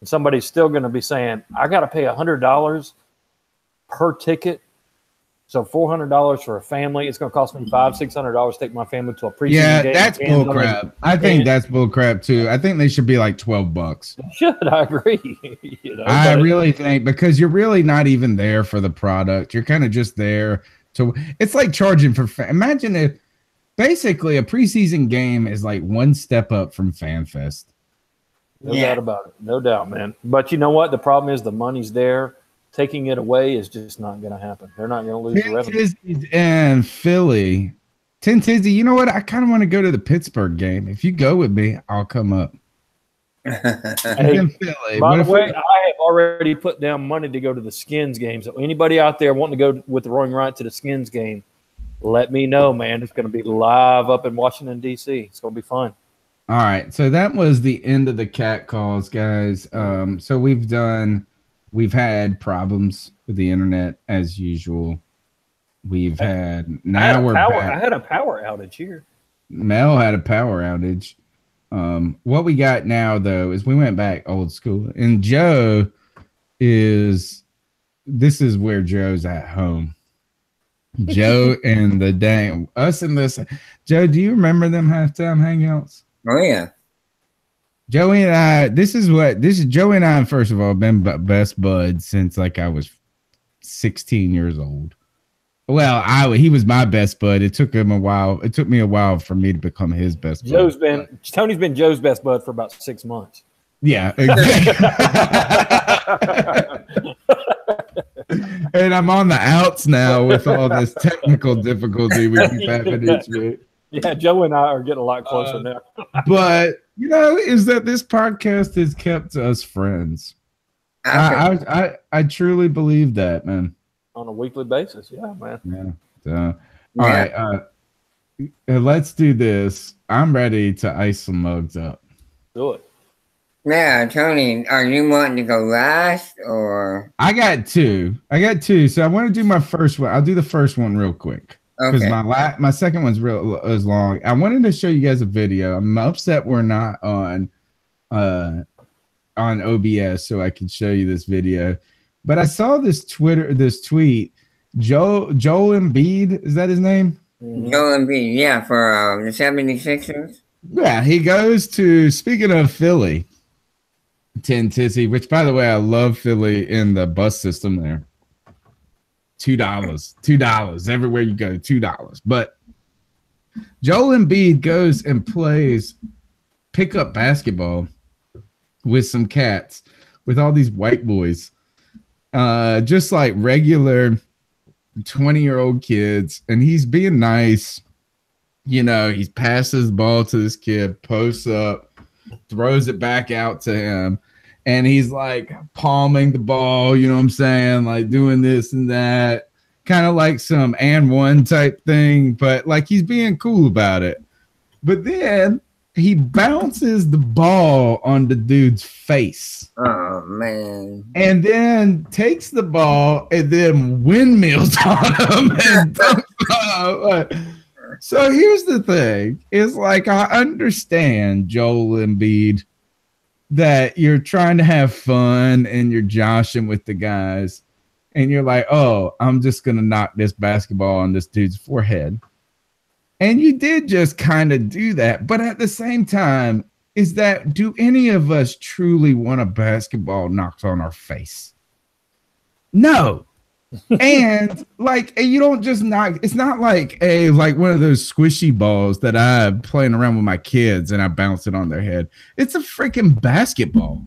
and somebody's still going to be saying, I got to pay $100 per ticket. So $400 for a family. It's going to cost me $500-600 to take my family to a preseason game. Yeah, that's bullcrap. I think that's bullcrap too. I think they should be like $12. Should I agree? I really think because you're really not even there for the product. You're kind of just there to. It's like charging for. Imagine if basically a preseason game is like one step up from FanFest. No doubt about it. No doubt, man. But you know what? The problem is the money's there. Taking it away is just not going to happen. They're not going to lose the revenue. And Philly. Tin Tizzy, you know what? I kind of want to go to the Pittsburgh game. If you go with me, I'll come up. Hey, by the way, I have already put down money to go to the Skins game. So anybody out there wanting to go with the Roaring Right to the Skins game, let me know, man. It's going to be live up in Washington, D.C. It's going to be fun. All right. So that was the end of the cat calls, guys. So we've had problems with the internet as usual. We've had I had a power outage here. Mel had a power outage. What we got now though is we went back old school, and this is where Joe's at home. Joe and the dang us and this. Joe, do you remember them halftime hangouts? Oh yeah. Joey and I. Joey and I. First of all, been best buds since like I was 16 years old. Well, he was my best bud. It took him a while. It took me a while for me to become his best bud. Tony's been Joe's best bud for about 6 months. Yeah, exactly. And I'm on the outs now with all this technical difficulty we keep having each week. Yeah, Joe and I are getting a lot closer now. But is that this podcast has kept us friends. I truly believe that, man. On a weekly basis, yeah, man. Yeah. All right. Let's do this. I'm ready to ice some mugs up. Do it. Yeah, Tony, are you wanting to go last or? I got two. So I want to do my first one. I'll do the first one real quick because my second one's is long. I wanted to show you guys a video. I'm upset we're not on OBS so I can show you this video. But I saw this tweet. Joel Embiid, is that his name? Joel Embiid, yeah, for the 76ers. Yeah, he goes to, speaking of Philly, Tin Tizzy, which by the way, I love Philly in the bus system there. $2 everywhere you go, $2. But Joel Embiid goes and plays pickup basketball with some cats, with all these white boys. Just like regular 20-year-old kids, and he's being nice. He passes the ball to this kid, posts up, throws it back out to him, and he's like palming the ball, you know what I'm saying? Like doing this and that, kind of like some and one type thing, but like he's being cool about it. But then he bounces the ball on the dude's face. Oh, man. And then takes the ball and then windmills on him. And so here's the thing. It's like, I understand, Joel Embiid, that you're trying to have fun and you're joshing with the guys. And you're like, oh, I'm just going to knock this basketball on this dude's forehead. And you did just kind of do that. But at the same time, do any of us truly want a basketball knocked on our face? No. And you don't just knock. It's not like one of those squishy balls that I'm playing around with my kids and I bounce it on their head. It's a freaking basketball.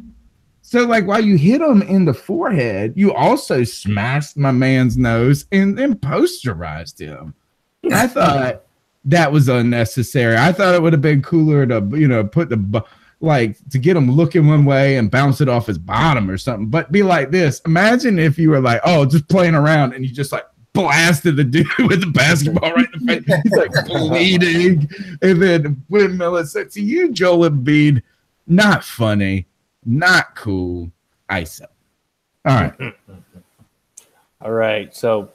So while you hit him in the forehead, you also smashed my man's nose and then posterized him. I thought that was unnecessary. I thought it would have been cooler to, put to get him looking one way and bounce it off his bottom or something. But be like this. Imagine if you were like, oh, just playing around and you just blasted the dude with the basketball right in the face. He's bleeding. And then windmill said to you, Joel Embiid, not funny, not cool. ISO. All right. All right. So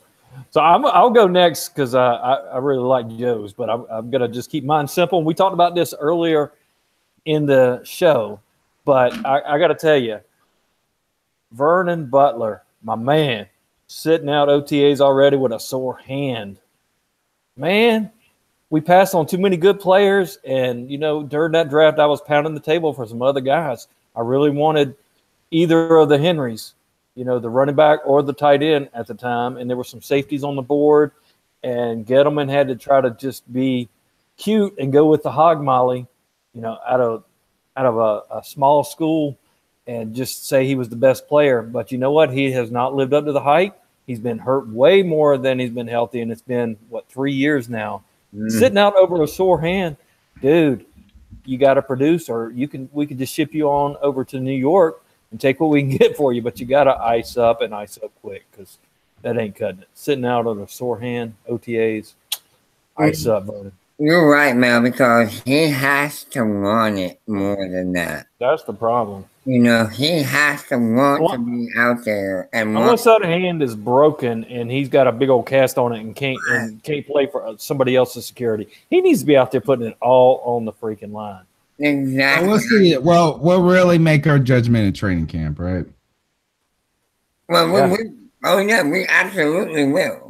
I'll go next because I really like Joe's, but I'm going to just keep mine simple. We talked about this earlier in the show, but I got to tell you, Vernon Butler, my man, sitting out OTAs already with a sore hand. Man, we passed on too many good players, and, during that draft, I was pounding the table for some other guys. I really wanted either of the Henrys, the running back or the tight end at the time, and there were some safeties on the board, and Gettleman had to try to just be cute and go with the hog molly, out out of a small school and just say he was the best player. But you know what? He has not lived up to the hype. He's been hurt way more than he's been healthy, and it's been, 3 years now. Sitting out over a sore hand, dude, you got to produce, or we could just ship you on over to New York and take what we can get for you, but you got to ice up quick because that ain't cutting it. Sitting out on a sore hand, OTAs, ice up, brother. You're right, Mel, because he has to want it more than that. That's the problem. You know, he has to want to be out there. And unless that hand is broken and he's got a big old cast on it and can't play for somebody else's security, he needs to be out there putting it all on the freaking line. Exactly. We'll see. Well, we'll really make our judgment in training camp, right? Well, we absolutely will.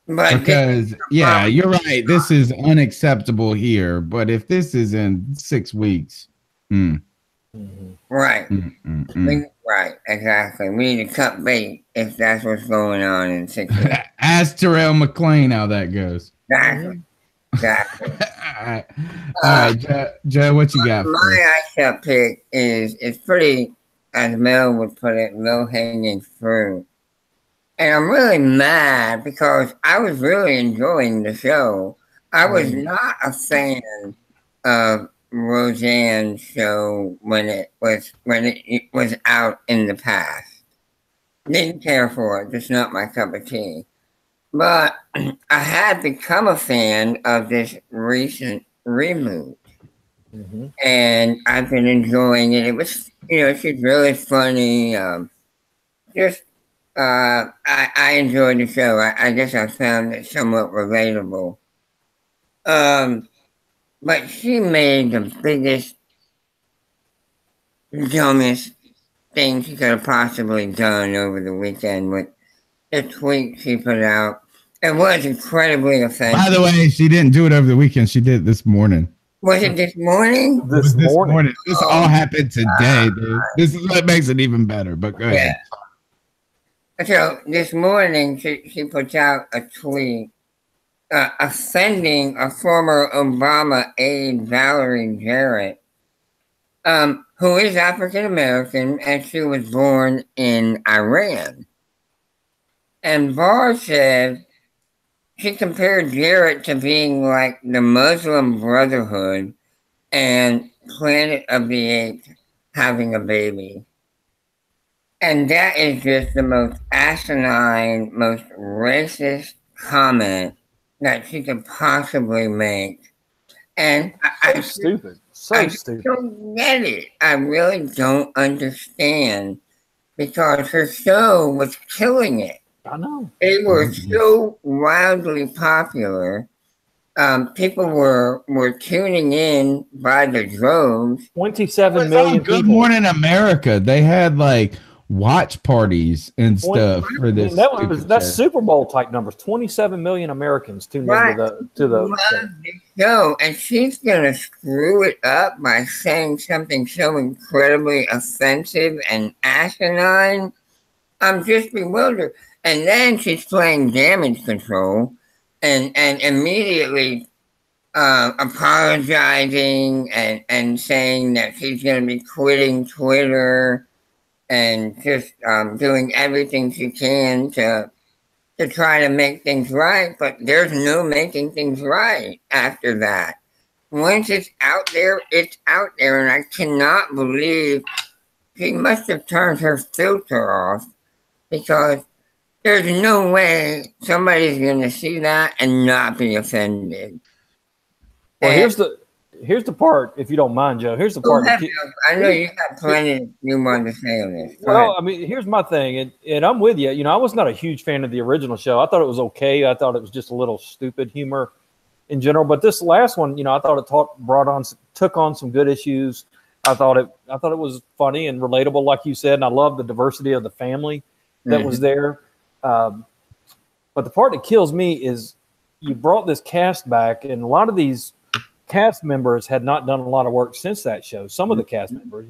But because you're right. This is unacceptable here. But if this is in 6 weeks, right, right, exactly. We need to cut bait if that's what's going on in 6 weeks. Ask Terrell McClain how that goes. Exactly. All right, Joe, what you got? My ice-up pick is pretty, as Mel would put it, low-hanging fruit. And I'm really mad because I was really enjoying the show. I was not a fan of Roseanne's show when it was out in the past. Didn't care for it, just not my cup of tea. But I had become a fan of this recent reboot. And I've been enjoying it. It was, she's really funny. I enjoyed the show. I guess I found it somewhat relatable. But she made the biggest, dumbest thing she could have possibly done over the weekend with the tweet she put out. It was incredibly offensive. By the way, she didn't do it over the weekend. She did it this morning. Was it this morning? This morning. This all happened today, dude. This is what makes it even better. But go ahead. So this morning, she puts out a tweet offending a former Obama aide, Valerie Jarrett, who is African American, and she was born in Iran. And Barr said she compared Jarrett to being like the Muslim Brotherhood and Planet of the Apes having a baby. And that is just the most asinine, most racist comment that she could possibly make. And I stupid. I don't get it. I really don't understand because her show was killing it. I know. They were so wildly popular. People were tuning in by the droves. 27 million Good people. Morning America. They had like watch parties and stuff for this. That's Super Bowl type numbers. 27 million Americans tuned into the show, and she's gonna screw it up by saying something so incredibly offensive and asinine. I'm just bewildered. And then she's playing damage control and immediately apologizing and saying that she's going to be quitting Twitter and just doing everything she can to try to make things right. But there's no making things right after that. Once it's out there, it's out there. And I cannot believe she must have turned her filter off because there's no way somebody's going to see that and not be offended. Well, here's the part, if you don't mind, Joe. Here's the part. I know you got plenty you want to say on this. Well, I mean, here's my thing, and I'm with you. I was not a huge fan of the original show. I thought it was okay. I thought it was just a little stupid humor in general. But this last one, I thought it took on some good issues. I thought it was funny and relatable, like you said, and I love the diversity of the family that was there. But the part that kills me is you brought this cast back, and a lot of these cast members had not done a lot of work since that show. Some of the cast members,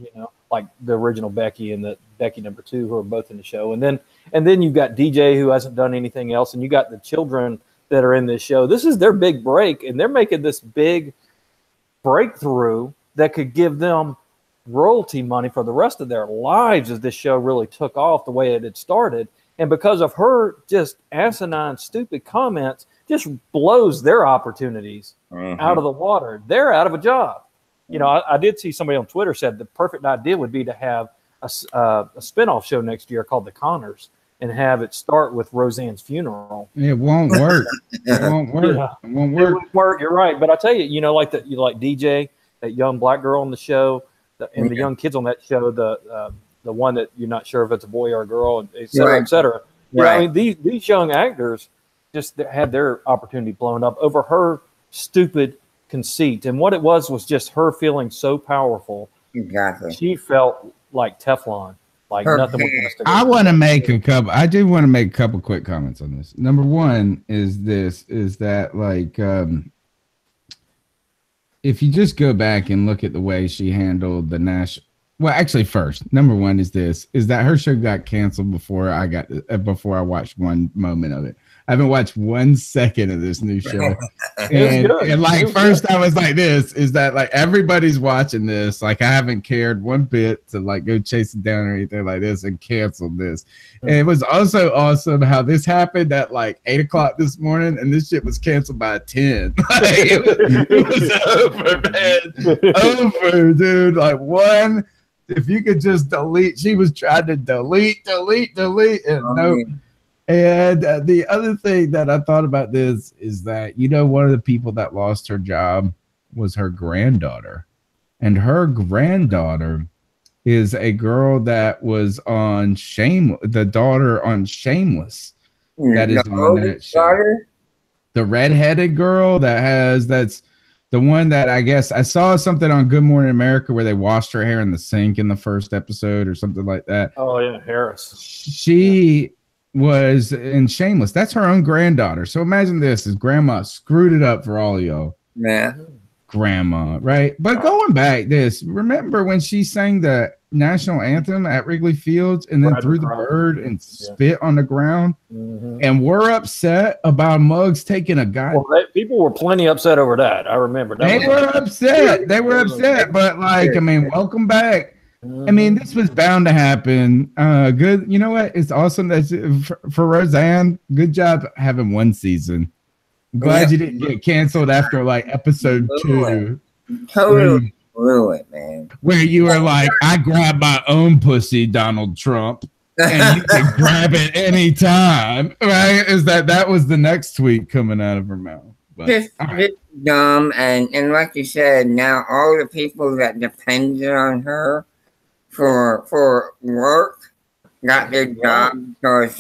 like the original Becky and the Becky number 2, who are both in the show, and then you've got DJ, who hasn't done anything else, and you got the children that are in this show. This is their big break, and they're making this big breakthrough that could give them royalty money for the rest of their lives as this show really took off the way it had started. And because of her just asinine, stupid comments, just blows their opportunities out of the water. They're out of a job. You know, I did see somebody on Twitter said the perfect idea would be to have a spinoff show next year called The Connors and have it start with Roseanne's funeral. It won't work. It won't work. Yeah. It won't work. It won't work. You're right. But I tell you, you know, like DJ, that young black girl on the show, and the young kids on that show, the one that you're not sure if it's a boy or a girl, and et cetera, et cetera. You know, I mean, these young actors just had their opportunity blown up over her stupid conceit. And what it was just her feeling so powerful. Exactly. She felt like Teflon, like nothing was going to stick. I want to make a couple. I do want to make a couple quick comments on this. Number one is that like, if you just go back and look at the way she handled the national. Well, actually, first, number one is that her show got canceled before I watched one moment of it. I haven't watched 1 second of this new show. and like, first I was like, is that like everybody's watching this? Like, I haven't cared one bit to like go chase it down or anything like this and cancel this. And it was also awesome how this happened at like 8 o'clock this morning and this shit was canceled by 10. Like, it was over, man. Over, dude. Like, one. If you could just delete, she was trying to delete, and no. And the other thing that I thought about this is that, you know, one of the people that lost her job was her granddaughter, and her granddaughter is a girl that was on the daughter on Shameless. That is on that show. The redheaded girl that's the one that I guess I saw something on Good Morning America where they washed her hair in the sink in the first episode or something like that. Oh, yeah, Harris. She was in Shameless. That's her own granddaughter. So imagine this, is grandma screwed it up for all of y'all. Yeah. Grandma, right? But going back remember when she sang the national anthem at Wrigley Fields and then threw the bird and spit on the ground? And we're upset about Muggs taking a guy. Well, people were plenty upset over that. I remember. They were upset. They were upset. But like, I mean, welcome back. I mean, this was bound to happen. Good. You know what? It's awesome that for Roseanne, good job having one season. Glad you didn't get canceled after like episode 2. Totally blew it, man. Where you were like, I grabbed my own pussy, Donald Trump, and you can grab it anytime, right? That was the next tweet coming out of her mouth. But, just dumb, and like you said, now all the people that depended on her for work got their job.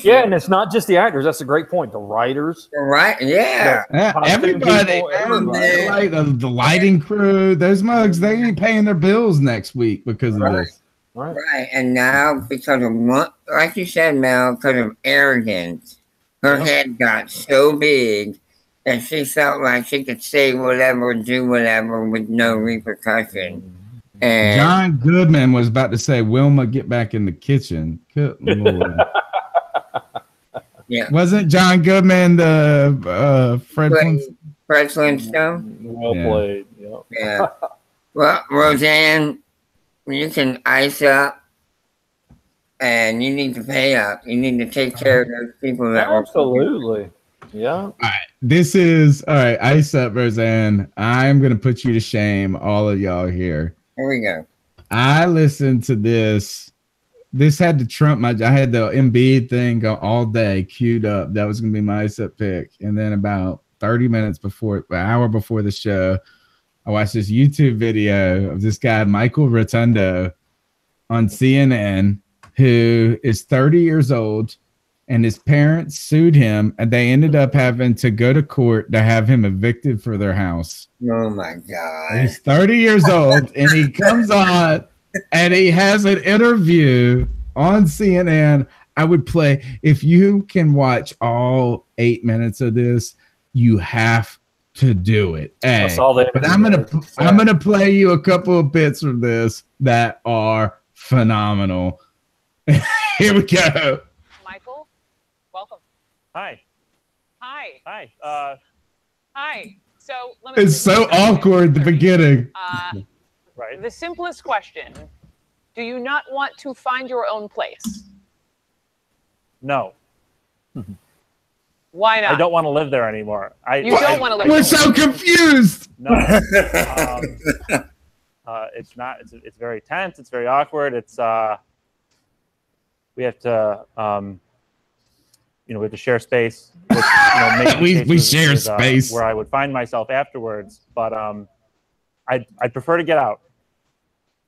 Yeah, and it's not just the actors. That's a great point. The writers. Right, yeah. Everybody. Like the lighting crew, those Mugs, they ain't paying their bills next week because of this. Right, and now because of what, like you said, Mel, because of arrogance, her head got so big that she felt like she could say whatever, do whatever with no repercussion. And John Goodman was about to say, Wilma, get back in the kitchen. Good Lord. Yeah. Wasn't John Goodman the Fred Flintstone? Well played. Yeah. Well, Roseanne, you can ice up and you need to pay up. You need to take care of those people that absolutely. Yeah. All right. Ice up, Roseanne. I'm going to put you to shame, all of y'all here. Here we go. I listened to this. This had to trump I had the Embiid thing go all day queued up. That was going to be my ice up pick. And then about 30 minutes an hour before the show, I watched this YouTube video of this guy, Michael Rotundo, on CNN, who is 30 years old, and his parents sued him, and they ended up having to go to court to have him evicted for their house. Oh my God. He's 30 years old, and he comes on and he has an interview on CNN. I would play, if you can watch all 8 minutes of this, you have to do it. But I'm gonna play you a couple of bits from this that are phenomenal. Here we go. Michael, welcome. Hi. Hi. Hi. Hi. So it's so awkward at the beginning. Right. The simplest question: do you not want to find your own place? No. Why not? I don't want to live there anymore. You don't want to live We're there. so confused. No. It's not. It's very tense. It's very awkward. It's we have to we have to share space. Which, we share space where I would find myself afterwards. But I'd prefer to get out.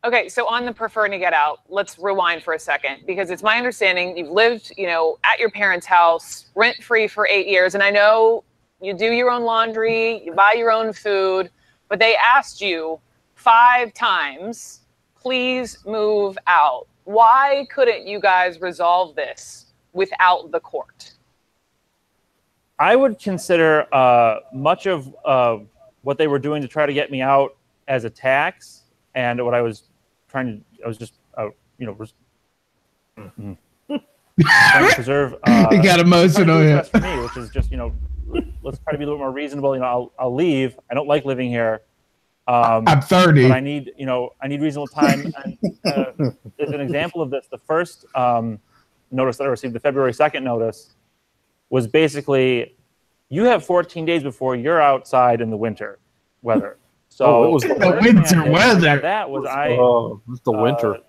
Okay, so on the preferring to get out, let's rewind for a second, because it's my understanding you've lived, at your parents' house rent-free for 8 years, and I know you do your own laundry, you buy your own food, but they asked you 5 times, please move out. Why couldn't you guys resolve this without the court? I would consider much of what they were doing to try to get me out as a tax, and what I was trying to preserve. He got emotional, yeah. For me, which is just let's try to be a little more reasonable. I'll leave. I don't like living here. I'm 30. But I need reasonable time. And, as an example of this, the first notice that I received, the February 2nd notice, was basically, you have 14 days before you're outside in the winter weather. So it was the winter weather. That was it's the winter.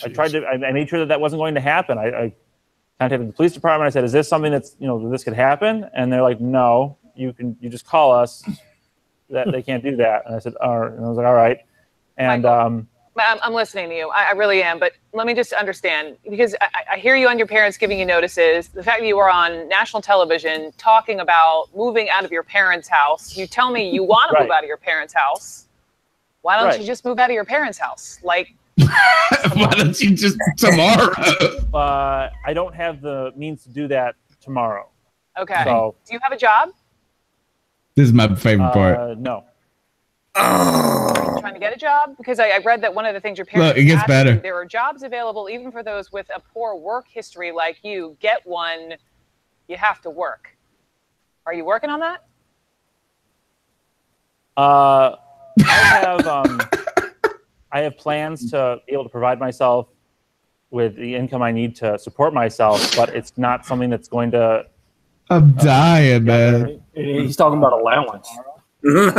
I tried to. I made sure that wasn't going to happen. I contacted the police department. I said, "Is this something that's this could happen?" And they're like, "No, you just call us. That they can't do that." And I said, "All right." And I was like, "All right." And I'm listening to you. I really am. But let me just understand, because I hear you on your parents giving you notices. The fact that you were on national television talking about moving out of your parents' house. You tell me you want to move out of your parents' house. Why don't you just move out of your parents' house? Like, why don't you just tomorrow? I don't have the means to do that tomorrow. Okay. So, do you have a job? This is my favorite part. No. Are you trying to get a job? Because I read that one of the things your parents Look, it gets asked better. you, there are jobs available even for those with a poor work history like you. Get one, you have to work. Are you working on that? I have plans to be able to provide myself with the income I need to support myself, but it's not something that's going to. I'm dying, man. He's talking about allowance. I'm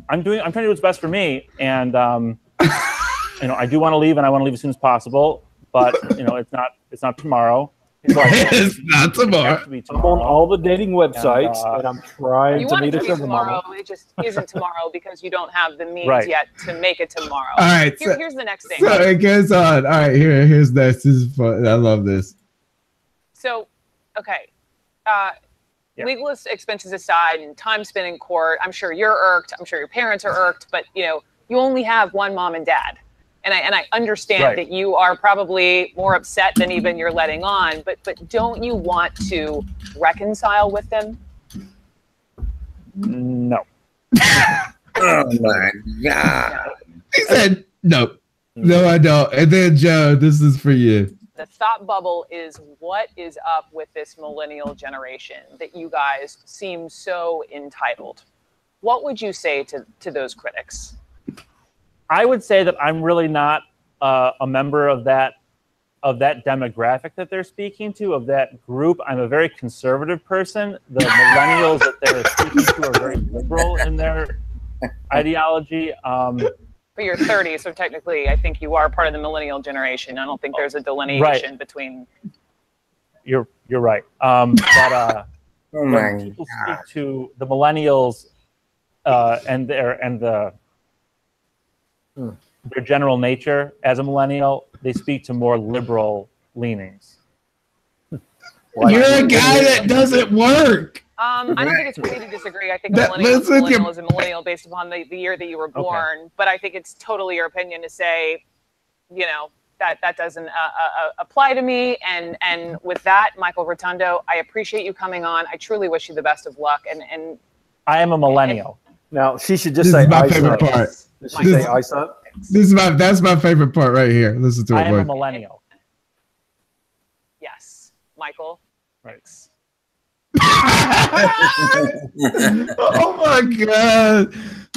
trying to do what's best for me, and I do want to leave, and I want to leave as soon as possible. But it's not tomorrow. It's not tomorrow. I'm on all the dating websites, and I'm trying to meet a sugar tomorrow. mama. It just isn't tomorrow because you don't have the means Right. yet to make it tomorrow. All right, Here's the next thing. So it goes on. All right, here's this. This is fun. I love this. So, okay. Legalist expenses aside and time spent in court, I'm sure you're irked. I'm sure your parents are irked, but you only have one mom and dad. And I understand that you are probably more upset than even you're letting on, but don't you want to reconcile with them? No. Oh my God. He said, no. No, I don't. And then, Joe, this is for you. The thought bubble is, what is up with this millennial generation that you guys seem so entitled? What would you say to those critics? I would say that I'm really not a member of that demographic that they're speaking to, of that group. I'm a very conservative person. The millennials that they're speaking to are very liberal in their ideology. But you're 30, so technically I think you are part of the millennial generation. I don't think there's a delineation between. You're right. When people speak to the millennials and their general nature as a millennial, they speak to more liberal leanings. You're a guy that doesn't work. I don't think it's easy to disagree. I think a millennial is a millennial based upon the year that you were born. Okay. But I think it's totally your opinion to say, that doesn't apply to me. And with that, Michael Rotundo, I appreciate you coming on. I truly wish you the best of luck. And I am a millennial. Now she should just say my favorite part. Does she say ice up? That's my favorort part right here. Listen to it. I am a millennial. Yes, Michael. Right. Oh my God.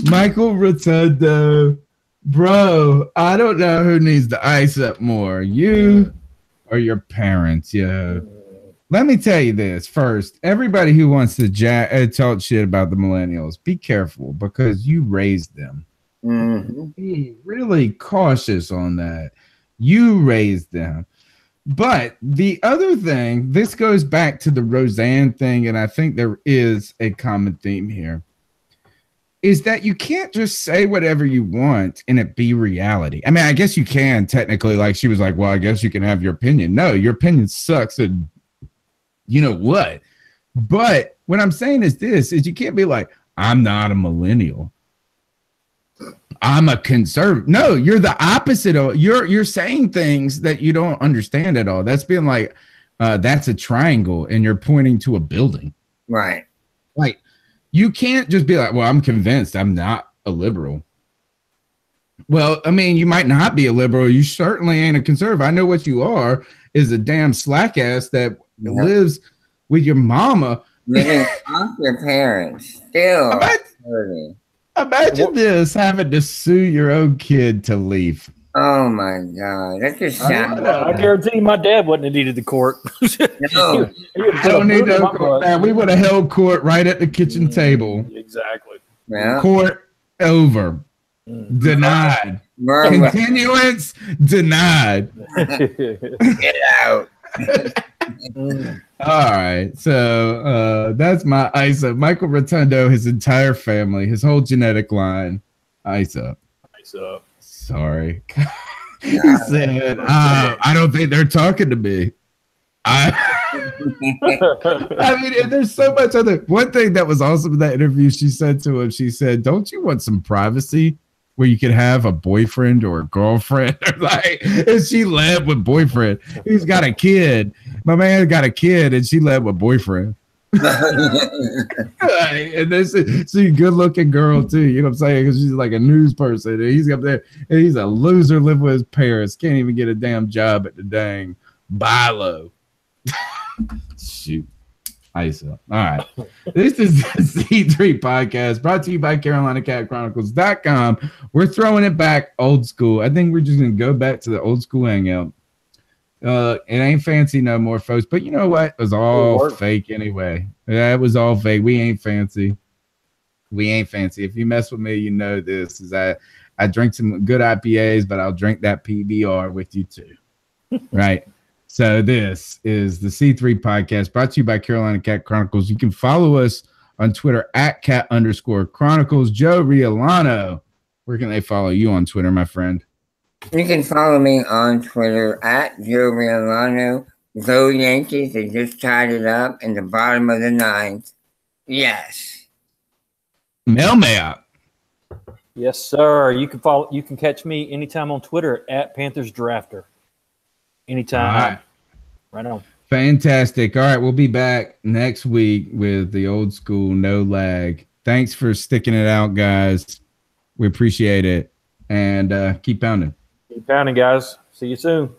Michael Rotundo, bro, I don't know who needs to ice up more, you or your parents, yo. Let me tell you this first. Everybody who wants to talk shit about the millennials, be careful because you raised them. Be really cautious on that. You raised them. But the other thing, this goes back to the Roseanne thing, and I think there is a common theme here, is that you can't just say whatever you want and it be reality. I mean, I guess you can technically, like she was like, well, I guess you can have your opinion. No, your opinion sucks and you know what? But what I'm saying is this, is you can't be like, I'm not a millennial. I'm a conservative. No, you're the opposite of you're saying things that you don't understand at all. That's being like, that's a triangle and you're pointing to a building. Right. Like, you can't just be like, well, I'm convinced I'm not a liberal. Well, I mean, you might not be a liberal. You certainly ain't a conservative. I know what you are is a damn slack ass that lives with your mama. Living off your parents. Still. Imagine this, having to sue your own kid to leave. Oh my God. That just sounds. I guarantee you my dad wouldn't have needed the court. No. I don't need no court. Man, we would have held court right at the kitchen table. Exactly. Yeah. Court over. Denied. Continuance denied. Get out. All right. So that's my ice up. Michael Rotundo, his entire family, his whole genetic line. Ice up. Ice up. Sorry. He said, I don't think they're talking to me. I mean, there's so much other. One thing that was awesome in that interview, she said to him, she said, don't you want some privacy where you could have a boyfriend or a girlfriend? Like, and she led with boyfriend. He's got a kid. My man got a kid, and she led with boyfriend. And this is a good looking girl too, you know what I'm saying? Because she's like a news person, and he's up there, and he's a loser living with his parents, can't even get a damn job at the dang Bilo. Shoot. Ice up. All right. This is the C3 podcast brought to you by CarolinaCatChronicles.com. We're throwing it back old school. I think we're just going to go back to the old school hangout. It ain't fancy no more, folks. But you know what? It was all fake anyway. Yeah, it was all fake. We ain't fancy. We ain't fancy. If you mess with me, you know this. Is I drink some good IPAs, but I'll drink that PBR with you too. Right? So this is the C3 podcast brought to you by Carolina Cat Chronicles. You can follow us on Twitter at @cat_chronicles. Joe Riolano, where can they follow you on Twitter, my friend? You can follow me on Twitter at Joe Riolano. Go Yankees, they just tied it up in the bottom of the ninth. Yes. Mailman. Yes, sir. You can catch me anytime on Twitter at Panthers Drafter. Anytime. Right on. Fantastic. All right, we'll be back next week with the old school no lag. Thanks for sticking it out, guys. We appreciate it. And keep pounding. Keep pounding, guys. See you soon.